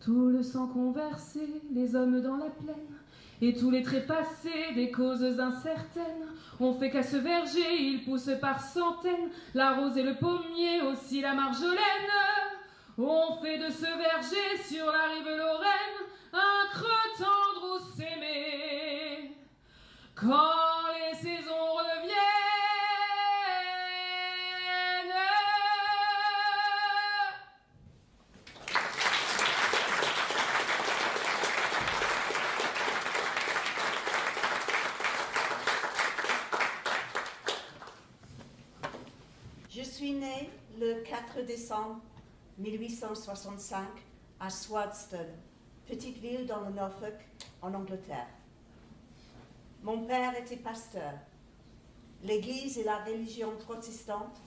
Tout le sang conversé, les hommes dans la plaine, et tous les trépassés des causes incertaines, ont fait qu'à ce verger il pousse par centaines, la rose et le pommier, aussi la marjolaine, ont fait de ce verger sur la rive Lorraine un creux tendre où s'aimer quand les saisons reviennent. Je suis née le 4 décembre 1865 à Swadston, petite ville dans le Norfolk, en Angleterre. Mon père était pasteur. L'Église et la religion protestante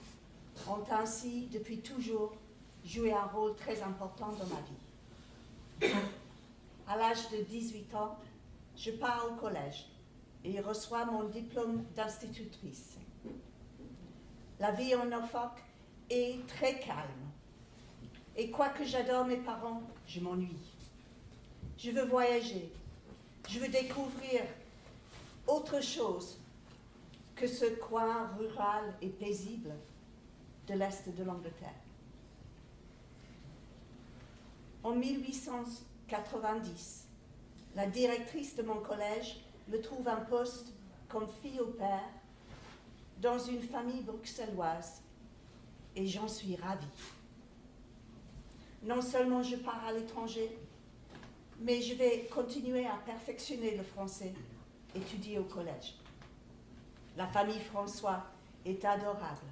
ont ainsi, depuis toujours, joué un rôle très important dans ma vie. À l'âge de 18 ans, je pars au collège et reçois mon diplôme d'institutrice. La vie en Norfolk est très calme. Et quoique j'adore mes parents, je m'ennuie. Je veux voyager. Je veux découvrir autre chose que ce coin rural et paisible de l'Est de l'Angleterre. En 1890, la directrice de mon collège me trouve un poste comme fille au père dans une famille bruxelloise, et j'en suis ravie. Non seulement je pars à l'étranger, mais je vais continuer à perfectionner le français, étudier au collège. La famille François est adorable.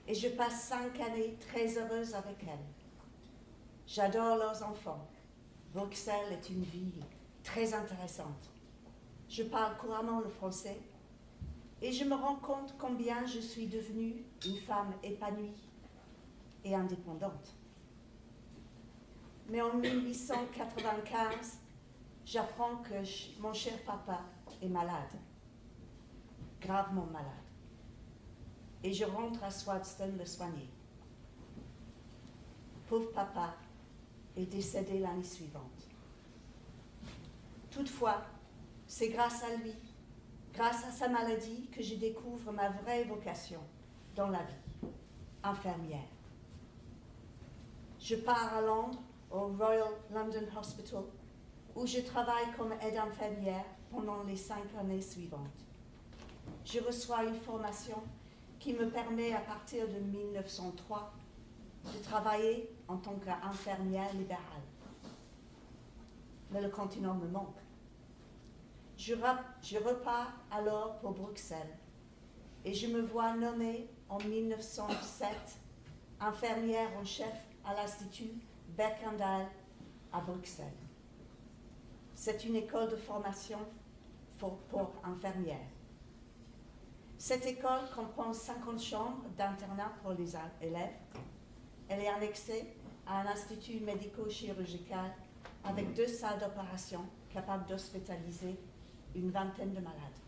et je passe 5 années très heureuses avec elles. J'adore leurs enfants. Bruxelles est une ville très intéressante. Je parle couramment le français et je me rends compte combien je suis devenue une femme épanouie et indépendante. Mais en 1895, j'apprends que mon cher papa est malade, gravement malade, et je rentre à Swanston le soigner. Pauvre papa est décédé l'année suivante. Toutefois, c'est grâce à lui, grâce à sa maladie, que je découvre ma vraie vocation dans la vie, infirmière. Je pars à Londres, au Royal London Hospital, où je travaille comme aide-infirmière pendant les 5 années suivantes. Je reçois une formation qui me permet à partir de 1903 de travailler en tant qu'infirmière libérale. Mais le continent me manque. Je repars alors pour Bruxelles et je me vois nommée en 1907 infirmière en chef à l'Institut Berkendal à Bruxelles. C'est une école de formation pour infirmières. Cette école comprend 50 chambres d'internat pour les élèves. Elle est annexée à un institut médico-chirurgical avec 2 salles d'opération capables d'hospitaliser une vingtaine de malades.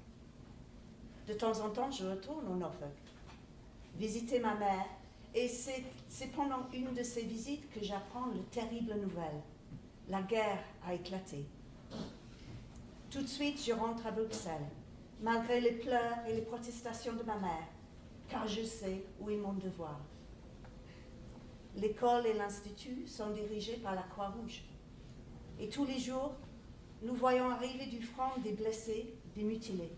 De temps en temps, je retourne au Norfolk, visiter ma mère, et c'est pendant une de ces visites que j'apprends la terrible nouvelle. La guerre a éclaté. Tout de suite, je rentre à Bruxelles, malgré les pleurs et les protestations de ma mère, car je sais où est mon devoir. L'école et l'institut sont dirigés par la Croix-Rouge. Et tous les jours, nous voyons arriver du front des blessés, des mutilés.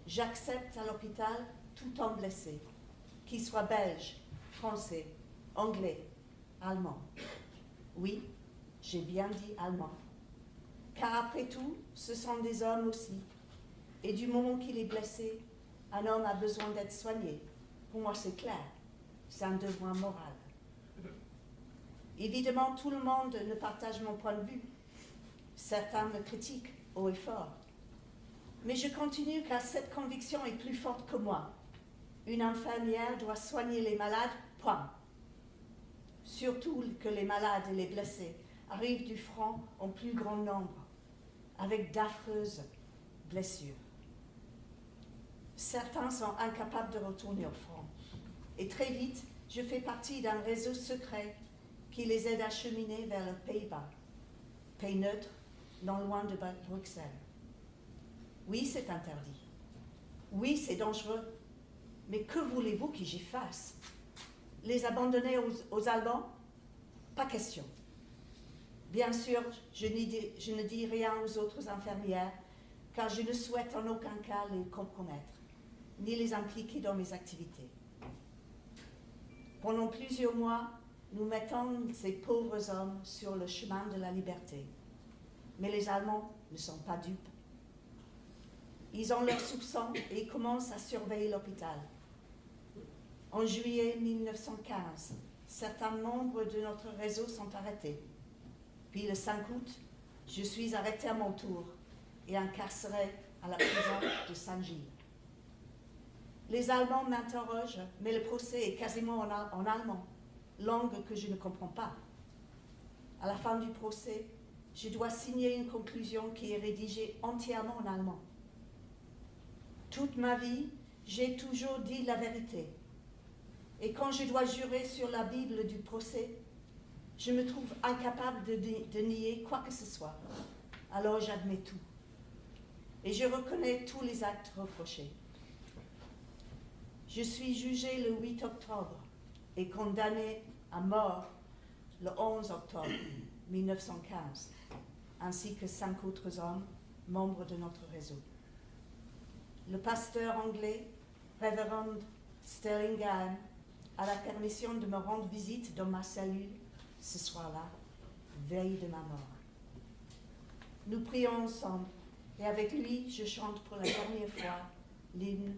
J'accepte à l'hôpital tout homme blessé, qu'il soit belge, français, anglais, allemand. Oui, j'ai bien dit allemand. Car après tout, ce sont des hommes aussi. Et du moment qu'il est blessé, un homme a besoin d'être soigné. Pour moi, c'est clair. C'est un devoir moral. Évidemment, tout le monde ne partage mon point de vue. Certains me critiquent haut et fort. Mais je continue car cette conviction est plus forte que moi. Une infirmière doit soigner les malades, point. Surtout que les malades et les blessés arrivent du front en plus grand nombre, avec d'affreuses blessures. Certains sont incapables de retourner au front. Et très vite, je fais partie d'un réseau secret qui les aide à cheminer vers le Pays-Bas, pays neutre, non loin de Bruxelles. Oui, c'est interdit. Oui, c'est dangereux. Mais que voulez-vous que j'y fasse? Les abandonner aux Allemands? Pas question. Bien sûr, je ne dis rien aux autres infirmières, car je ne souhaite en aucun cas les compromettre, ni les impliquer dans mes activités. Pendant plusieurs mois, nous mettons ces pauvres hommes sur le chemin de la liberté. Mais les Allemands ne sont pas dupes. Ils ont leurs soupçons et commencent à surveiller l'hôpital. En juillet 1915, certains membres de notre réseau sont arrêtés. Puis le 5 août, je suis arrêtée à mon tour et incarcérée à la prison de Saint-Gilles. Les Allemands m'interrogent, mais le procès est quasiment en allemand, langue que je ne comprends pas. À la fin du procès, je dois signer une conclusion qui est rédigée entièrement en allemand. Toute ma vie, j'ai toujours dit la vérité. Et quand je dois jurer sur la Bible du procès, je me trouve incapable de nier quoi que ce soit. Alors j'admets tout. Et je reconnais tous les actes reprochés. Je suis jugée le 8 octobre et condamnée à mort le 11 octobre 1915, ainsi que 5 autres hommes, membres de notre réseau. Le pasteur anglais, Révérend Sterlingham, a la permission de me rendre visite dans ma cellule ce soir-là, veille de ma mort. Nous prions ensemble et avec lui, je chante pour la dernière fois l'hymne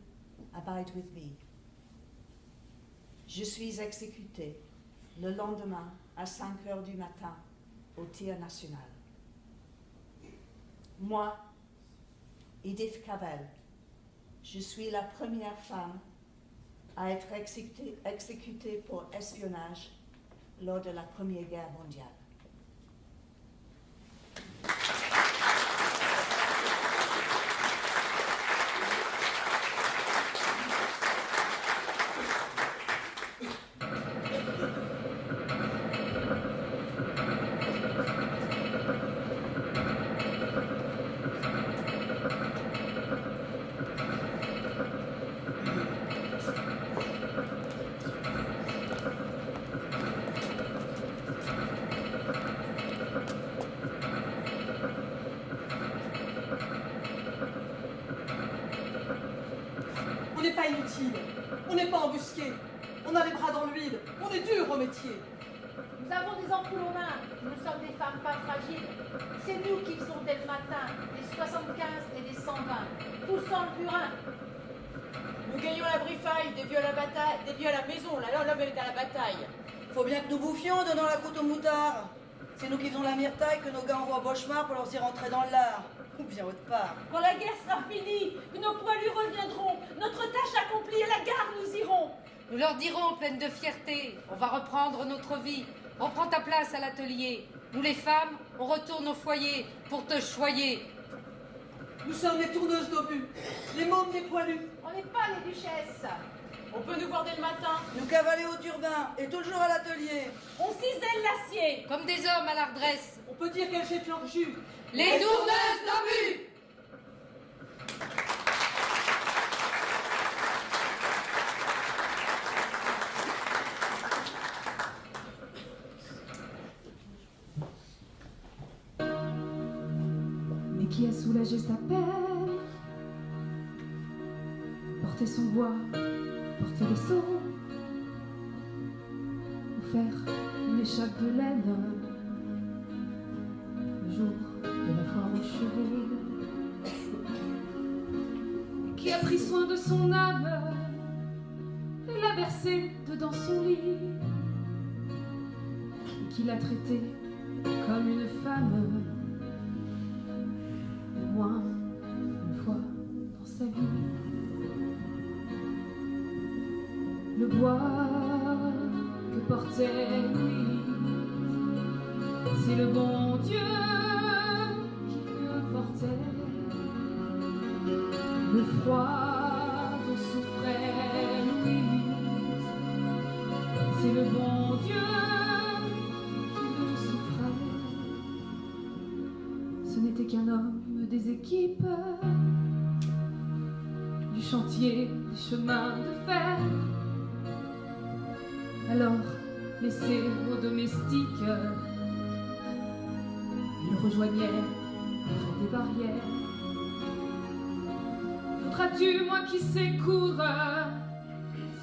Abide with me. Je suis exécutée le lendemain à 5 heures du matin au tir national. Moi, Edith Cavell, je suis la première femme à être exécutée pour espionnage lors de la Première Guerre mondiale. On n'est pas inutile, on n'est pas embusqué, on a les bras dans l'huile, on est dur au métier. Nous avons des ampoules aux mains, nous sommes des femmes pas fragiles. C'est nous qui faisons dès le matin des 75 et des 120, poussant le burin. Nous gagnons la briefaille, des vieux à la bataille, des vieux à la maison, là l'homme est à la bataille. Faut bien que nous bouffions en donnant la croûte aux moutards. C'est nous qui faisons la myrtaille que nos gars envoient Bochemar pour leur y rentrer dans le lard. Ou bien autre part. Quand la guerre sera finie, que nos poilus reviendront, notre tâche accomplie, à la gare nous irons. Nous leur dirons, pleines de fierté, on va reprendre notre vie. Reprends ta place à l'atelier. Nous les femmes, on retourne au foyer pour te choyer. Nous sommes les tourneuses d'obus, les mômes des poilus. On n'est pas les duchesses. On peut nous voir dès le matin. Nous cavaler au turbin et toujours à l'atelier. On cisèle l'acier. Comme des hommes à la redresse. On peut dire qu'elles jettent leur jus. Les tourneuses d'obus. Mais qui a soulagé sa peine, porter son bois, porter les seaux, ou faire une échappe de laine le jour de la foire aux chevaux. Qui a pris soin de son âme et l'a bercée dedans son lit, et qui l'a traitée comme une femme, au moins une fois dans sa vie. Le bois que portait Louise, c'est le bon Dieu qui le portait. Le froid dont souffrait Louise, c'est le bon Dieu qui le souffrait. Ce n'était qu'un homme des équipes, du chantier, des chemins de fer. Alors, laissez vos domestiques, ils le rejoignaient près des barrières. Voudras-tu, moi qui sais coudre,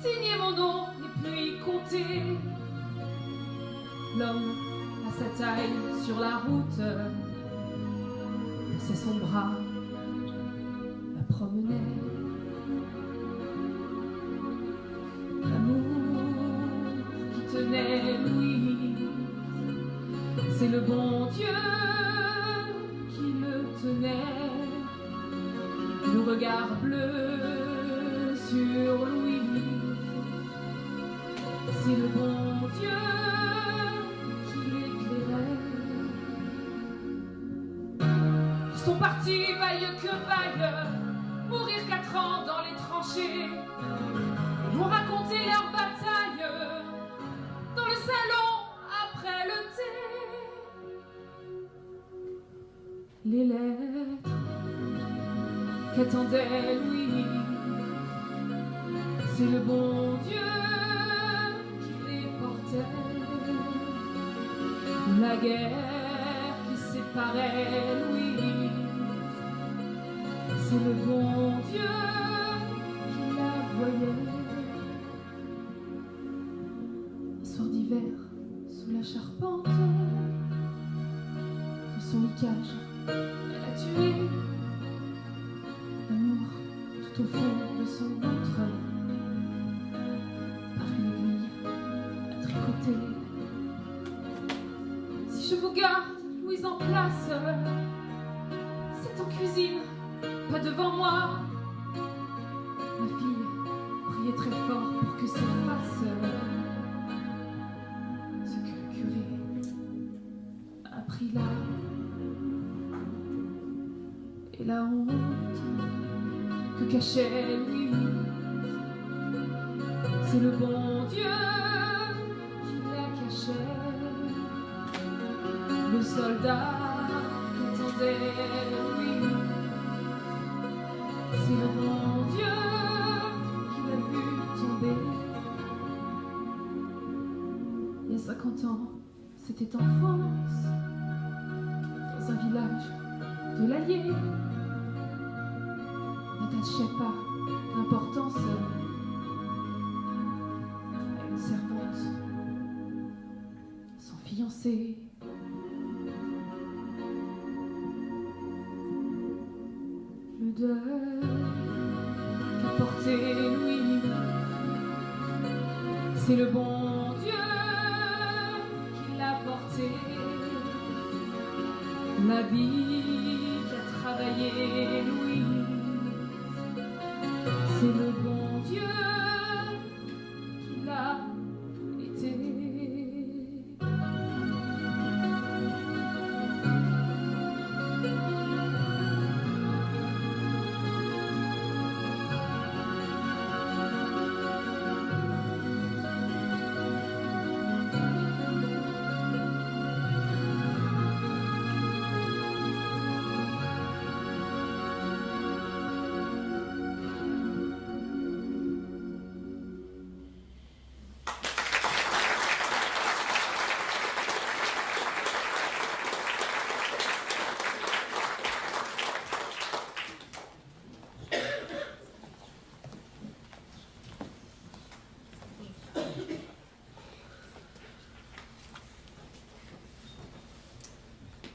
signer mon nom et puis y compter? L'homme à sa taille sur la route, c'est son bras la promenait. L'amour qui tenait Louise, c'est le bon Dieu qui le tenait. Le regard bleu sur Louise, c'est le bon Dieu qui l'éclairait. Ils sont partis, vaille que vaille, mourir 4 ans dans les tranchées. Ils m'ont raconté leur bataille dans le salon après le thé. Les lettres qu'attendait Louise, c'est le bon Dieu qui les portait. La guerre qui séparait Louise, c'est le bon Dieu qui la voyait. Un soir d'hiver, sous la charpente de son licage, elle a tué l'amour tout au fond de son ventre par une aiguille. aux gardes, Louise en place. C'est en cuisine, pas devant moi. Ma fille priait très fort pour que s'efface ce que le curé a pris là. Et la honte que cachait Louise, c'est le bon Dieu qui la cachait. Le soldat qui attendait Louise, c'est le bon Dieu qui l'a vu tomber. Il y a 50 ans, c'était en France, dans un village de l'Allier. N'attachait pas d'importance à une servante, son fiancé. Le deuil qu'a porté Louis, c'est le bon Dieu qui l'a porté. La vie qu'a travaillé Louis, c'est le bon Dieu qui l'a été.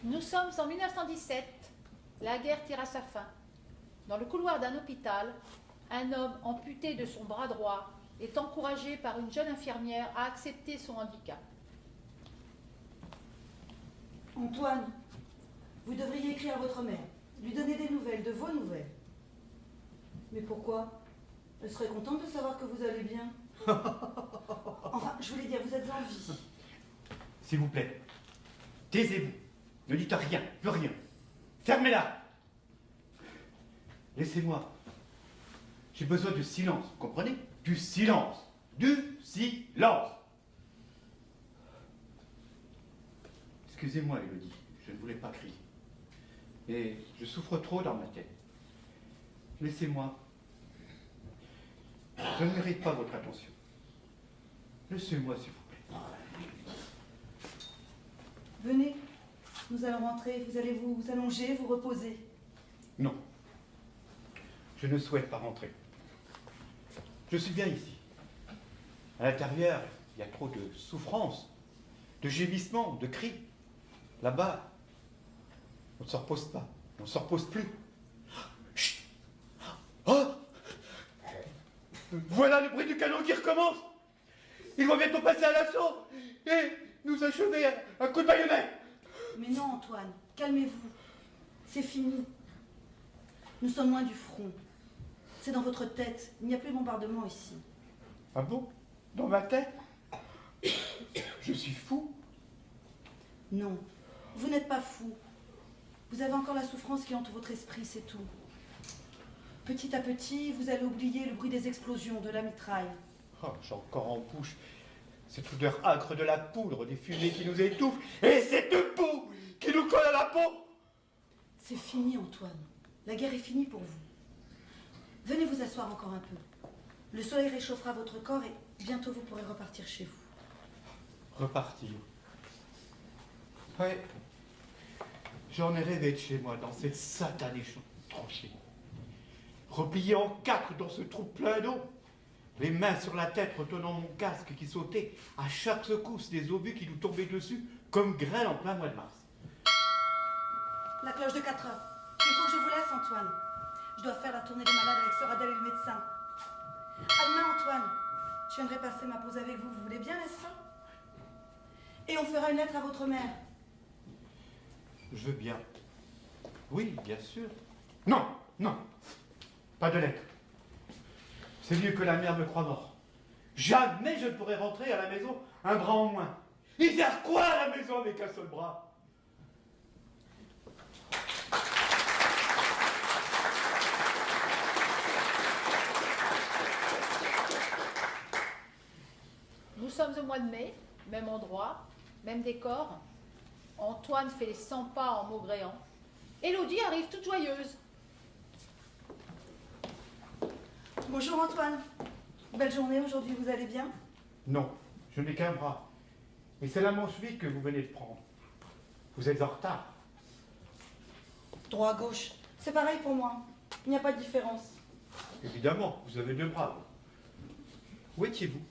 Nous sommes en 1917. La guerre tire à sa fin. Dans le couloir d'un hôpital, un homme amputé de son bras droit est encouragé par une jeune infirmière à accepter son handicap. Antoine, vous devriez écrire à votre mère, lui donner des nouvelles, de vos nouvelles. Mais pourquoi? Elle serait contente de savoir que vous allez bien. Enfin, je voulais dire, vous êtes en vie. S'il vous plaît, taisez-vous. Ne dites rien, plus rien. Fermez-la. Laissez-moi. J'ai besoin de silence, vous comprenez? Du silence. Du silence. Excusez-moi, Élodie, je ne voulais pas crier. Et je souffre trop dans ma tête. Laissez-moi. Je ne mérite pas votre attention. Laissez-moi, s'il vous plaît. Venez, nous allons rentrer, vous allez vous allonger, vous reposer. Non. Je ne souhaite pas rentrer. Je suis bien ici. À l'intérieur, il y a trop de souffrance, de gémissements, de cris. Là-bas, on ne se repose pas, on ne se repose plus. Chut. Oh! Voilà le bruit du canon qui recommence. Ils vont bientôt passer à l'assaut et nous achever un coup de baïonnet. Mais non, Antoine, calmez-vous. C'est fini. Nous sommes loin du front. C'est dans votre tête. Il n'y a plus de bombardement ici. Ah bon? Dans ma tête? Je suis fou? Non, vous n'êtes pas fou. Vous avez encore la souffrance qui hante votre esprit, c'est tout. Petit à petit, vous allez oublier le bruit des explosions, de la mitraille. Oh, j'ai encore en bouche cette odeur âcre de la poudre, des fumées qui nous étouffent, et cette boue qui nous colle à la peau. C'est fini, Antoine. La guerre est finie pour vous. Venez vous asseoir encore un peu. Le soleil réchauffera votre corps et bientôt vous pourrez repartir chez vous. Repartir. Ouais. J'en ai rêvé de chez moi, dans cette satanée tranchée. Replié en 4 dans ce trou plein d'eau. Les mains sur la tête retenant mon casque qui sautait à chaque secousse des obus qui nous tombaient dessus comme grêle en plein mois de mars. La cloche de 4 heures. Il faut que je vous laisse, Antoine. Je dois faire la tournée des malades avec Sœur Adèle et le médecin. À demain, Antoine. Je viendrai passer ma pause avec vous. Vous voulez bien, n'est-ce pas? Et on fera une lettre à votre mère. Je veux bien. Oui, bien sûr. Non, non. Pas de lettre. C'est mieux que la mère me croie mort. Jamais je ne pourrai rentrer à la maison un bras en moins. Il sert quoi à la maison avec un seul bras? Nous sommes au mois de mai, même endroit, même décor. Antoine fait les 100 pas en maugréant. Élodie arrive toute joyeuse. Bonjour Antoine. Belle journée aujourd'hui, vous allez bien? Non, je n'ai qu'un bras. Et c'est la manche vide que vous venez de prendre. Vous êtes en retard. Droit-gauche, c'est pareil pour moi. Il n'y a pas de différence. Évidemment, vous avez deux bras. Où étiez-vous?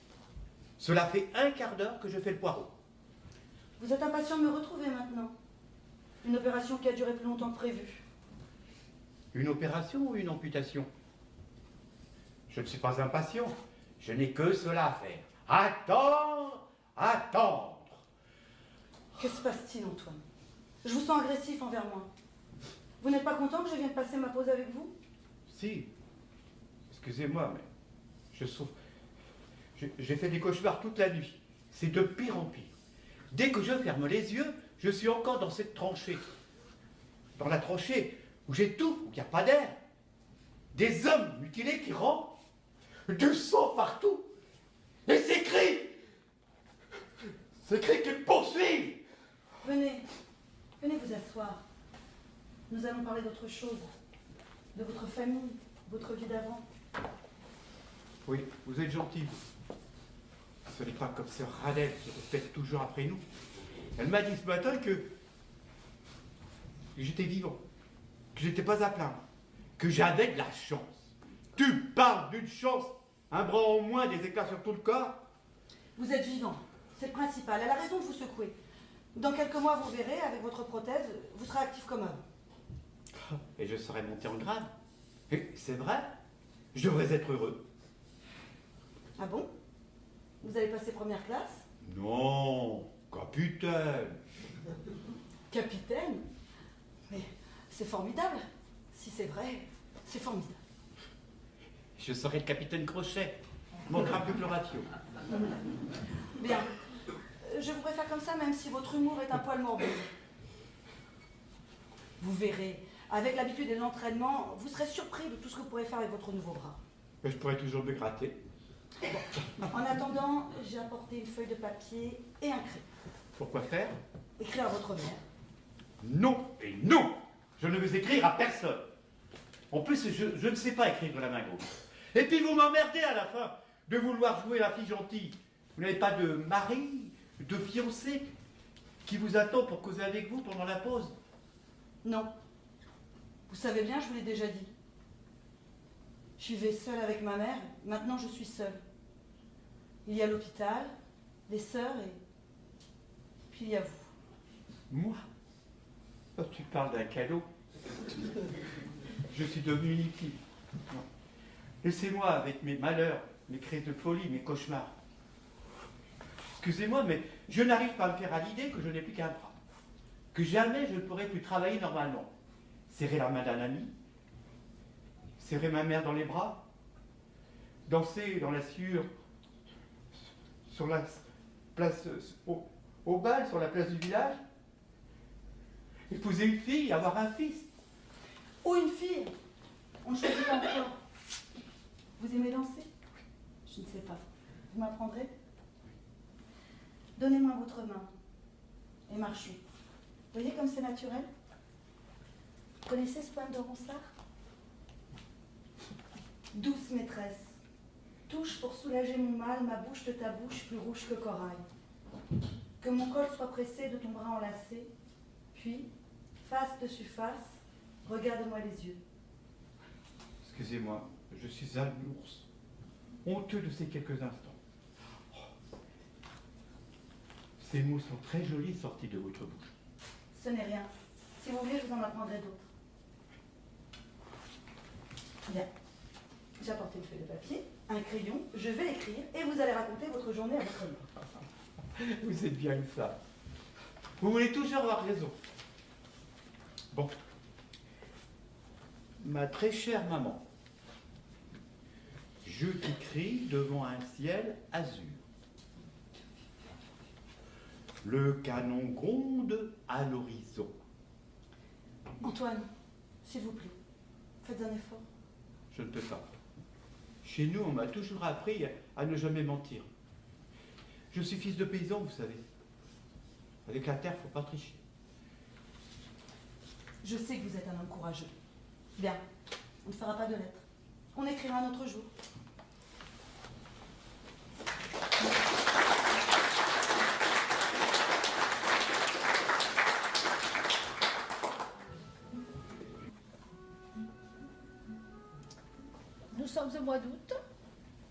Cela fait un quart d'heure que je fais le poireau. Vous êtes impatient de me retrouver maintenant. Une opération qui a duré plus longtemps que prévu. Une opération ou une amputation? Je ne suis pas impatient. Je n'ai que cela à faire. Attendre, attendre. Que se passe-t-il, Antoine? Je vous sens agressif envers moi. Vous n'êtes pas content que je vienne passer ma pause avec vous? Si. Excusez-moi, mais je souffre. J'ai fait des cauchemars toute la nuit. C'est de pire en pire. Dès que je ferme les yeux, je suis encore dans cette tranchée. Dans la tranchée où j'étouffe, où il n'y a pas d'air. Des hommes mutilés qui rampent. Du sang partout. Et ces cris qui me poursuivent. Venez vous asseoir. Nous allons parler d'autre chose. De votre famille, votre vie d'avant. Oui, vous êtes gentil, vous. Ce n'est pas comme sœur Radel qui répète toujours après nous. Elle m'a dit ce matin que j'étais vivant, que j'étais pas à plaindre, que j'avais de la chance. Tu parles d'une chance, un bras en moins, des éclats sur tout le corps. Vous êtes vivant, c'est le principal. Elle a raison de vous secouer. Dans quelques mois, vous verrez, avec votre prothèse, vous serez actif comme homme. Et je serai monté en grade. Et c'est vrai, je devrais être heureux. Ah bon? Vous allez passer première classe? Non, capitaine. Capitaine? Mais c'est formidable. Si c'est vrai, c'est formidable. Je serai le capitaine Crochet. Manquera plus que le ratio. Bien. Je vous préfère comme ça, même si votre humour est un poil morbide. Vous verrez, avec l'habitude et l'entraînement, vous serez surpris de tout ce que vous pourrez faire avec votre nouveau bras. Je pourrais toujours me gratter. Bon. En attendant, j'ai apporté une feuille de papier et un crayon. Pourquoi faire? Écrire à votre mère. Non et non. Je ne veux écrire à personne. En plus, je ne sais pas écrire de la main gauche. Et puis vous m'emmerdez à la fin de vouloir jouer la fille gentille. Vous n'avez pas de mari, de fiancé qui vous attend pour causer avec vous pendant la pause? Non. Vous savez bien, je vous l'ai déjà dit. Je vivais seule avec ma mère, maintenant je suis seule. Il y a l'hôpital, les sœurs et puis il y a vous. Moi? Oh, tu parles d'un cadeau. Je suis devenu inutile. Non. Laissez-moi avec mes malheurs, mes crises de folie, mes cauchemars. Excusez-moi, mais je n'arrive pas à me faire à l'idée que je n'ai plus qu'un bras. Que jamais je ne pourrai plus travailler normalement. Serrer la main d'un ami, serrer ma mère dans les bras, danser dans la sueur sur la place, au bal, sur la place du village, épouser une fille, avoir un fils. Ou une fille. On ne choisit pas encore. Vous aimez danser? Je ne sais pas. Vous m'apprendrez? Donnez-moi votre main et marchons. Vous voyez comme c'est naturel? Vous connaissez ce poème de Ronsard? Douce maîtresse, touche pour soulager mon mal ma bouche de ta bouche plus rouge que corail. Que mon col soit pressé de ton bras enlacé, puis, face dessus face, regarde-moi les yeux. Excusez-moi, je suis un ours, honteux de ces quelques instants. Oh. Ces mots sont très jolis sortis de votre bouche. Ce n'est rien. Si vous voulez, je vous en apprendrai d'autres. Bien. J'ai apporté une feuille de papier, un crayon, je vais écrire et vous allez raconter votre journée à votre mère. Vous êtes bien une femme. Vous voulez toujours avoir raison. Bon. Ma très chère maman, je t'écris devant un ciel azur. Le canon gronde à l'horizon. Antoine, s'il vous plaît, faites un effort. Je ne peux pas. Chez nous, on m'a toujours appris à ne jamais mentir. Je suis fils de paysan, vous savez. Avec la terre, faut pas tricher. Je sais que vous êtes un homme courageux. Bien, on ne fera pas de lettres. On écrira un autre jour. Nous sommes au mois d'août,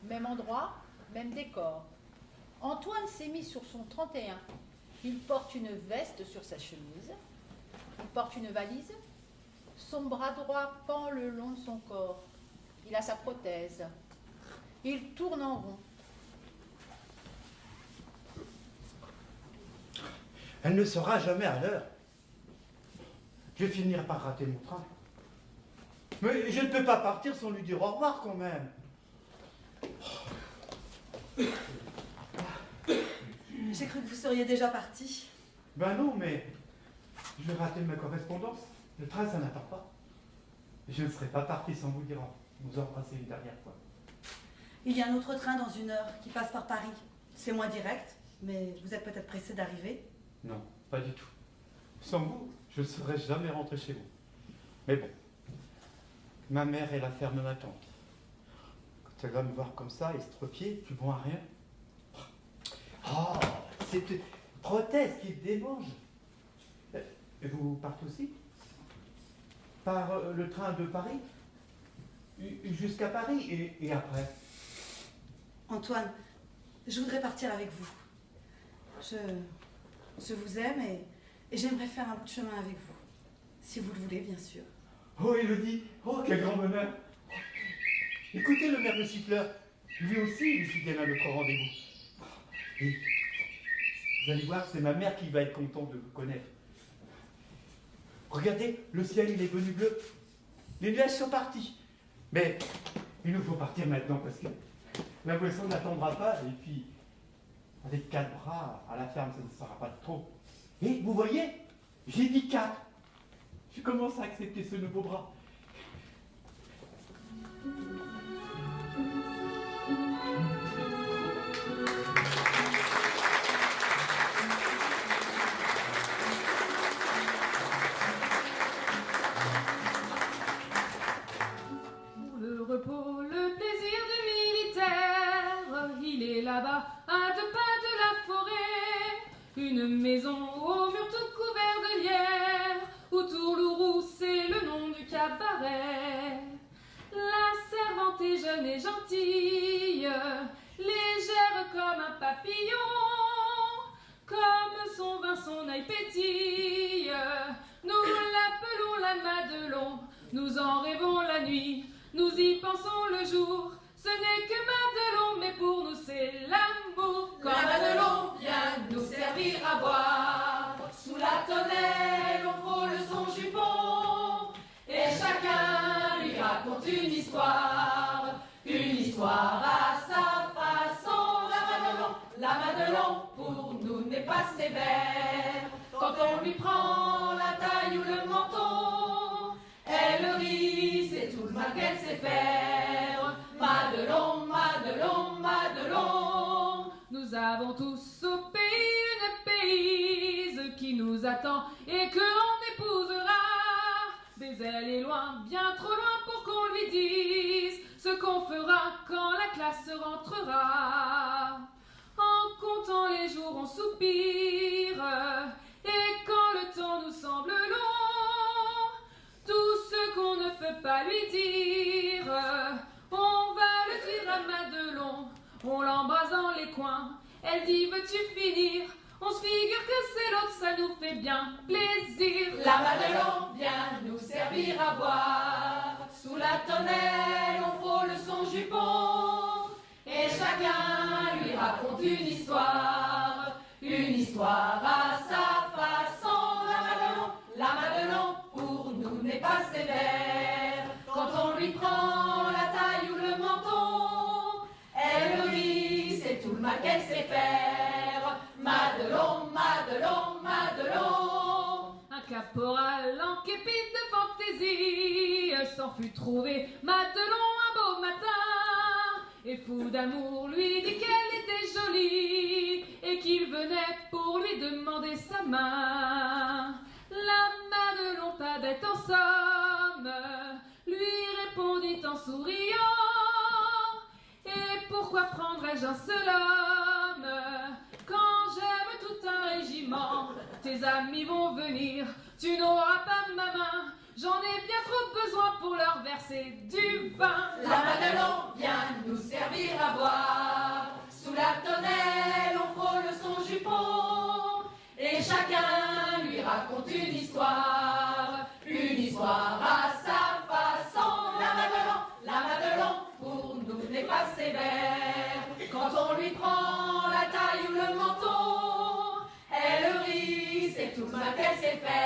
même endroit, même décor. Antoine s'est mis sur son 31. Il porte une veste sur sa chemise. Il porte une valise. Son bras droit pend le long de son corps. Il a sa prothèse. Il tourne en rond. Elle ne sera jamais à l'heure. Je vais finir par rater mon train. Mais je ne peux pas partir sans lui dire au revoir quand même. J'ai cru que vous seriez déjà parti. Ben non, mais je vais rater ma correspondance. Le train, ça n'attend pas. Je ne serais pas parti sans vous dire nous embrasser une dernière fois. Il y a un autre train dans 1 heure qui passe par Paris. C'est moins direct, mais vous êtes peut-être pressé d'arriver. Non, pas du tout. Sans vous, je ne serais jamais rentré chez vous. Mais bon, ma mère et la ferme m'attendent. Quand elle va me voir comme ça, estropié, plus bon à rien. Oh, c'est une prothèse qui démange. Et vous partez aussi? Par le train de Paris? Jusqu'à Paris et après? Antoine, je voudrais partir avec vous. Je vous aime et j'aimerais faire un bout de chemin avec vous. Si vous le voulez, bien sûr. Oh, Élodie! Oh, quel grand bonheur! Écoutez le maire de Siffleur. Lui aussi, il vient à notre rendez-vous. Et vous allez voir, c'est ma mère qui va être contente de vous connaître. Regardez, le ciel, il est devenu bleu. Les nuages sont partis. Mais il nous faut partir maintenant parce que la boisson n'attendra pas. Et puis, avec 4 bras à la ferme, ça ne sera pas de trop. Et vous voyez, j'ai dit 4. Je commence à accepter ce nouveau bras. Le repos, le plaisir du militaire, il est là-bas, à 2 pas de la forêt. Une maison au mur tout couvert de lierre, où Toulourou, c'est le nom du cabaret. La servante est jeune et gentille, légère comme un papillon. Comme son vin, son œil pétille, nous l'appelons la Madelon. Nous en rêvons la nuit, nous y pensons le jour. Ce n'est que Madelon, mais pour nous c'est l'amour. Quand Madelon vient nous servir à boire, sous la tonnelle on frôle son jupon, et chacun lui raconte une histoire à sa façon. La Madelon pour nous n'est pas sévère. Quand on lui prend la taille ou le menton, elle rit, c'est tout le mal qu'elle sait faire. Madelon, Madelon, Madelon. Nous avons tous au pays une payse qui nous attend et que l'on épousera. Mais elle est loin, bien trop loin pour qu'on lui dise ce qu'on fera quand la classe rentrera. En comptant les jours on soupire, et quand le temps nous semble long, tout ce qu'on ne peut pas lui dire, on va le dire à Madelon. On l'embrasse dans les coins, elle dit veux-tu finir? On se figure que c'est l'autre, ça nous fait bien plaisir. La Madelon vient nous servir à boire, sous la tonnelle on frôle son jupon, et chacun lui raconte une histoire à sa façon. La Madelon pour sévère. Quand on lui prend la taille ou le menton, elle rit, c'est tout le mal qu'elle sait faire. Madelon, Madelon, Madelon. Un caporal en képite de fantaisie s'en fut trouvé Madelon un beau matin. Et fou d'amour lui dit qu'elle était jolie et qu'il venait pour lui demander sa main. La Madelon, pas bête en somme, lui répondit en souriant. Et pourquoi prendrais-je un seul homme quand j'aime tout un régiment? Tes amis vont venir, tu n'auras pas ma main. J'en ai bien trop besoin pour leur verser du vin. La Madelon vient nous servir à boire. Sous la tonnelle, on frôle son jupon. Et chacun lui raconte une histoire à sa façon. La Madelon, pour nous n'est pas sévère. Quand on lui prend la taille ou le menton, elle rit, c'est tout ce qu'elle sait faire.